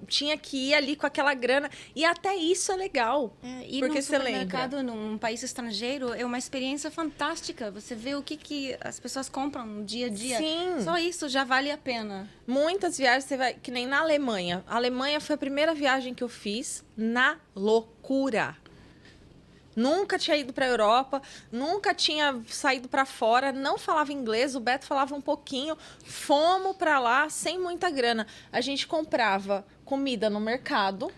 tinha que ir ali com aquela grana. E até isso é legal. Ir porque num você supermercado lembra. num país estrangeiro é uma experiência fantástica. Você vê o que as pessoas compram no dia a dia. Sim. Só isso já vale a pena. Muitas viagens, você vai, que nem na Alemanha. A Alemanha foi a primeira viagem que eu fiz na loucura. Nunca tinha ido para a Europa, nunca tinha saído para fora, não falava inglês, o Beto falava um pouquinho. Fomos para lá sem muita grana. A gente comprava comida no mercado,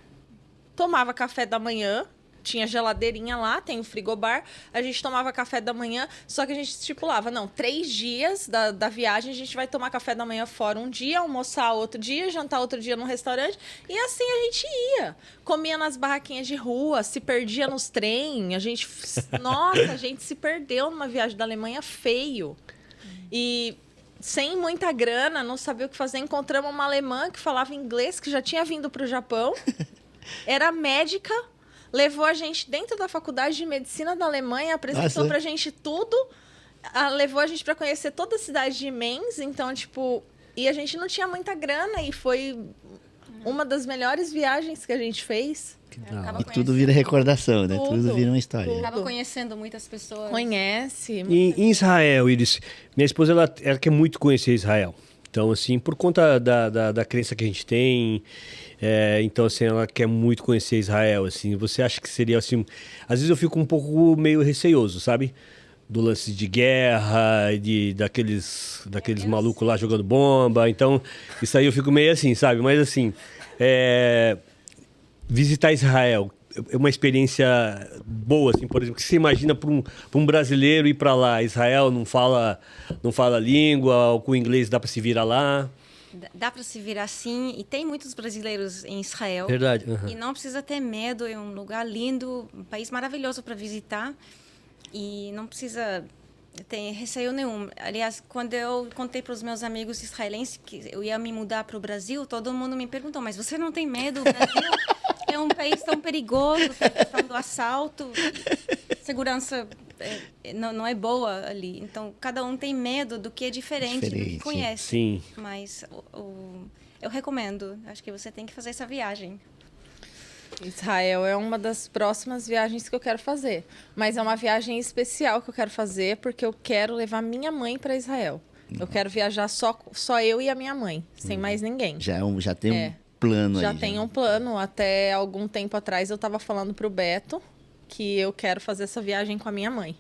tomava café da manhã, tinha geladeirinha lá, tem o frigobar, a gente tomava café da manhã, só que a gente estipulava, 3 dias da viagem a gente vai tomar café da manhã fora um dia, almoçar outro dia, jantar outro dia num restaurante, e assim a gente ia. Comia nas barraquinhas de rua, se perdia nos trem, a gente se perdeu numa viagem da Alemanha feio. E sem muita grana, não sabia o que fazer, encontramos uma alemã que falava inglês, que já tinha vindo para o Japão, era médica, levou a gente dentro da faculdade de medicina da Alemanha, apresentou pra gente tudo, levou a gente para conhecer toda a cidade de Mainz, então, e a gente não tinha muita grana e foi uma das melhores viagens que a gente fez. E tudo vira recordação, né? Tudo vira uma história. Acaba conhecendo muitas pessoas. Conhece. Em Israel, Iris, minha esposa, ela quer muito conhecer Israel. Então, assim, por conta da crença que a gente tem, então, assim, ela quer muito conhecer Israel, assim. Você acha que seria, assim... Às vezes eu fico um pouco meio receoso, sabe? Do lance de guerra, daqueles malucos lá jogando bomba. Então, isso aí eu fico meio assim, sabe? Mas, assim, visitar Israel é uma experiência boa, assim, por exemplo, que você imagina para um brasileiro ir para lá. Israel não fala a língua, ou com o inglês dá para se virar lá. Dá para se virar sim, e tem muitos brasileiros em Israel. Verdade. E não precisa ter medo, é um lugar lindo, um país maravilhoso para visitar. E não precisa ter receio nenhum. Aliás, quando eu contei para os meus amigos israelenses que eu ia me mudar para o Brasil, todo mundo me perguntou, mas você não tem medo? O Brasil é um país tão perigoso, tem a questão do assalto, segurança não é boa ali. Então, cada um tem medo do que é diferente do que conhece. Sim. Mas eu recomendo. Acho que você tem que fazer essa viagem. Israel é uma das próximas viagens que eu quero fazer. Mas é uma viagem especial que eu quero fazer porque eu quero levar minha mãe para Israel. Eu quero viajar só eu e a minha mãe, sem mais ninguém. Já tem um plano aí. Já tem um plano. Até algum tempo atrás eu estava falando pro Beto que eu quero fazer essa viagem com a minha mãe.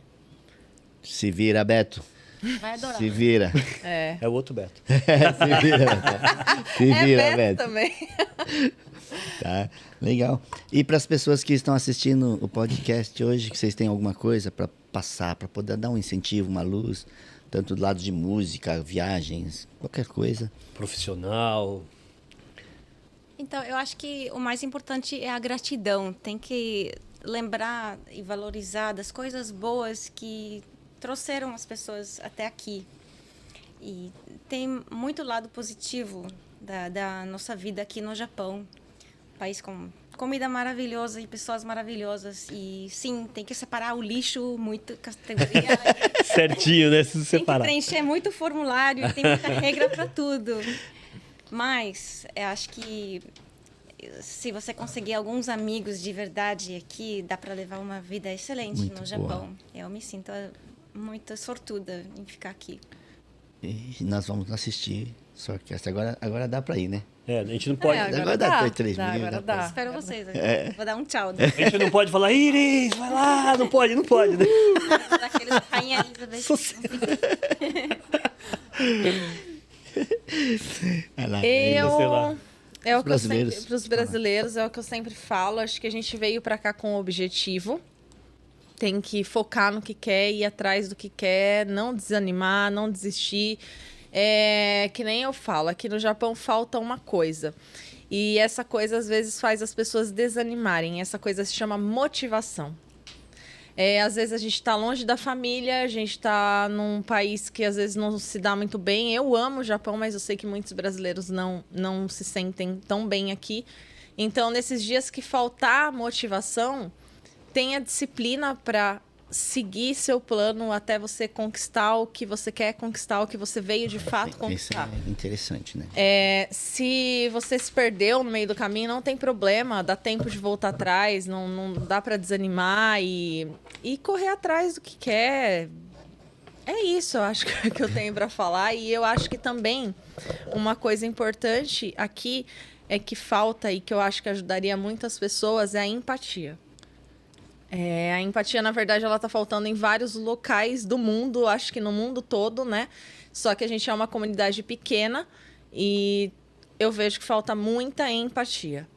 Se vira, Beto. Vai adorar. Se vira. É o outro Beto. Se vira. Se vira, Beto Beto. também. Tá, legal. E para as pessoas que estão assistindo o podcast hoje, que vocês têm alguma coisa para passar, para poder dar um incentivo, uma luz, tanto do lado de música, viagens, qualquer coisa. Profissional. Então, eu acho que o mais importante é a gratidão. Tem que lembrar e valorizar das coisas boas que trouxeram as pessoas até aqui. E tem muito lado positivo da nossa vida aqui no Japão. País com comida maravilhosa e pessoas maravilhosas. E sim, tem que separar o lixo, muito categoria. Certinho, né? Se Tem que separar. preencher muito formulário, tem muita regra para tudo. Mas eu acho que se você conseguir alguns amigos de verdade aqui, dá para levar uma vida excelente Muito no Japão. boa. Eu me sinto muito sortuda em ficar aqui. E nós vamos assistir Swordcast. Agora dá para ir, né? É, a gente não pode. agora dá 3 mil, Agora dá pra- dá. Espero vocês. Vou dar um tchau. A gente não pode falar, Iris, vai lá, não pode, né? Daqueles rainha Elizabeth. Vai lá. sei lá. É o que eu brasileiros. sempre, pros brasileiros, é o que eu sempre falo. Acho que a gente veio pra cá com um objetivo. Tem que focar no que quer, ir atrás do que quer, não desanimar, não desistir. É que nem eu falo, aqui no Japão falta uma coisa. E essa coisa, às vezes, faz as pessoas desanimarem. Essa coisa se chama motivação. Às vezes a gente está longe da família, a gente está num país que às vezes não se dá muito bem. Eu amo o Japão, mas eu sei que muitos brasileiros não se sentem tão bem aqui. Então, nesses dias que faltar motivação, tenha disciplina para seguir seu plano até você conquistar o que você quer conquistar, o que você veio de fato Isso conquistar. é interessante, né? Se você se perdeu no meio do caminho, não tem problema, dá tempo de voltar atrás, não dá para desanimar e correr atrás do que quer. É isso, eu acho que eu tenho para falar. E eu acho que também uma coisa importante aqui é que falta e que eu acho que ajudaria muitas pessoas é a empatia. A empatia, na verdade, ela tá faltando em vários locais do mundo, acho que no mundo todo, né? Só que a gente é uma comunidade pequena e eu vejo que falta muita empatia.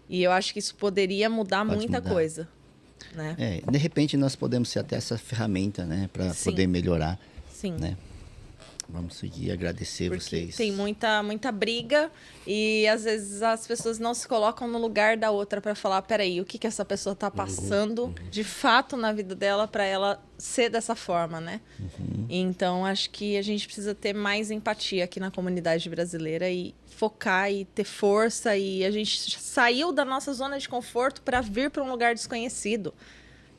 E eu acho que isso poderia mudar Pode muita mudar. coisa, né? De repente nós podemos ser até essa ferramenta, né? Para Sim. poder melhorar, Sim. né? Vamos seguir, agradecer Porque vocês. tem muita briga e às vezes as pessoas não se colocam no lugar da outra para falar, peraí, o que essa pessoa tá passando de fato na vida dela para ela ser dessa forma, né? Então acho que a gente precisa ter mais empatia aqui na comunidade brasileira e focar e ter força, e a gente saiu da nossa zona de conforto para vir para um lugar desconhecido.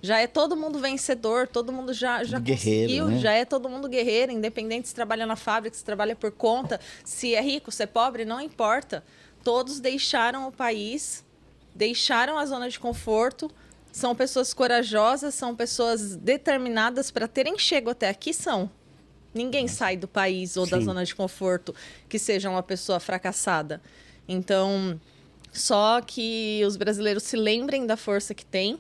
Já é todo mundo vencedor, todo mundo já Guerreiro, conseguiu, né? já é todo mundo guerreiro, independente se trabalha na fábrica, se trabalha por conta, se é rico, se é pobre, não importa. Todos deixaram o país, deixaram a zona de conforto, são pessoas corajosas, são pessoas determinadas para terem chego até aqui, são. Ninguém sai do país ou da Sim. zona de conforto que seja uma pessoa fracassada. Então, só que os brasileiros se lembrem da força que têm,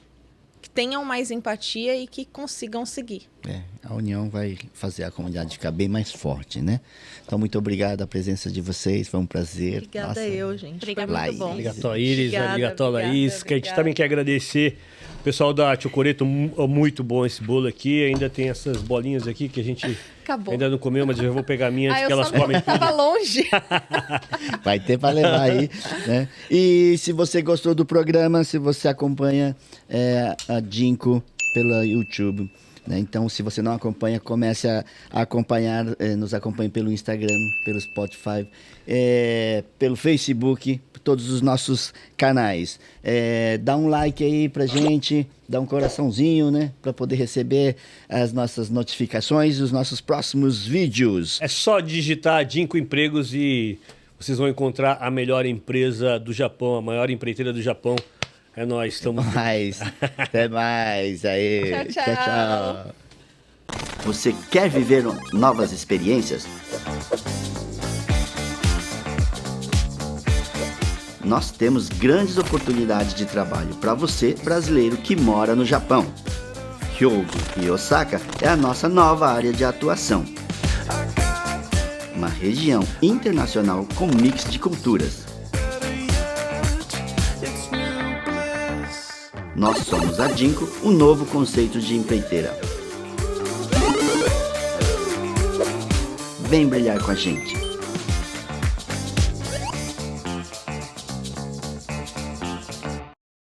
que tenham mais empatia e que consigam seguir. A união vai fazer a comunidade ficar bem mais forte, né? Então, muito obrigado a presença de vocês, foi um prazer. Obrigada Nossa, eu, gente. Obrigada. Foi muito Laís. bom. Obrigado a Iris, Obrigada, obrigado a Laís. obrigada, Que a gente obrigada. também quer agradecer o pessoal da Chocoreto, muito bom esse bolo aqui. Ainda tem essas bolinhas aqui que a gente Acabou. ainda não comeu, mas eu vou pegar a minha antes Eu que elas só não comem tudo. tava longe. Vai ter para levar aí, né? E se você gostou do programa, se você acompanha a Jinko pela YouTube, né? Então, se você não acompanha, comece a acompanhar, nos acompanhe pelo Instagram, pelo Spotify, pelo Facebook, todos os nossos canais. Dá um like aí pra gente, dá um coraçãozinho, né? Para poder receber as nossas notificações e os nossos próximos vídeos. É só digitar Jinko Empregos e vocês vão encontrar a melhor empresa do Japão, a maior empreiteira do Japão. É nós, estamos. Até mais. Aí. Tchau, tchau. Você quer viver novas experiências? Nós temos grandes oportunidades de trabalho para você, brasileiro que mora no Japão. Hyogo e Osaka é a nossa nova área de atuação. Uma região internacional com mix de culturas. Nós somos a Jinko, um novo conceito de empreiteira. Vem brilhar com a gente!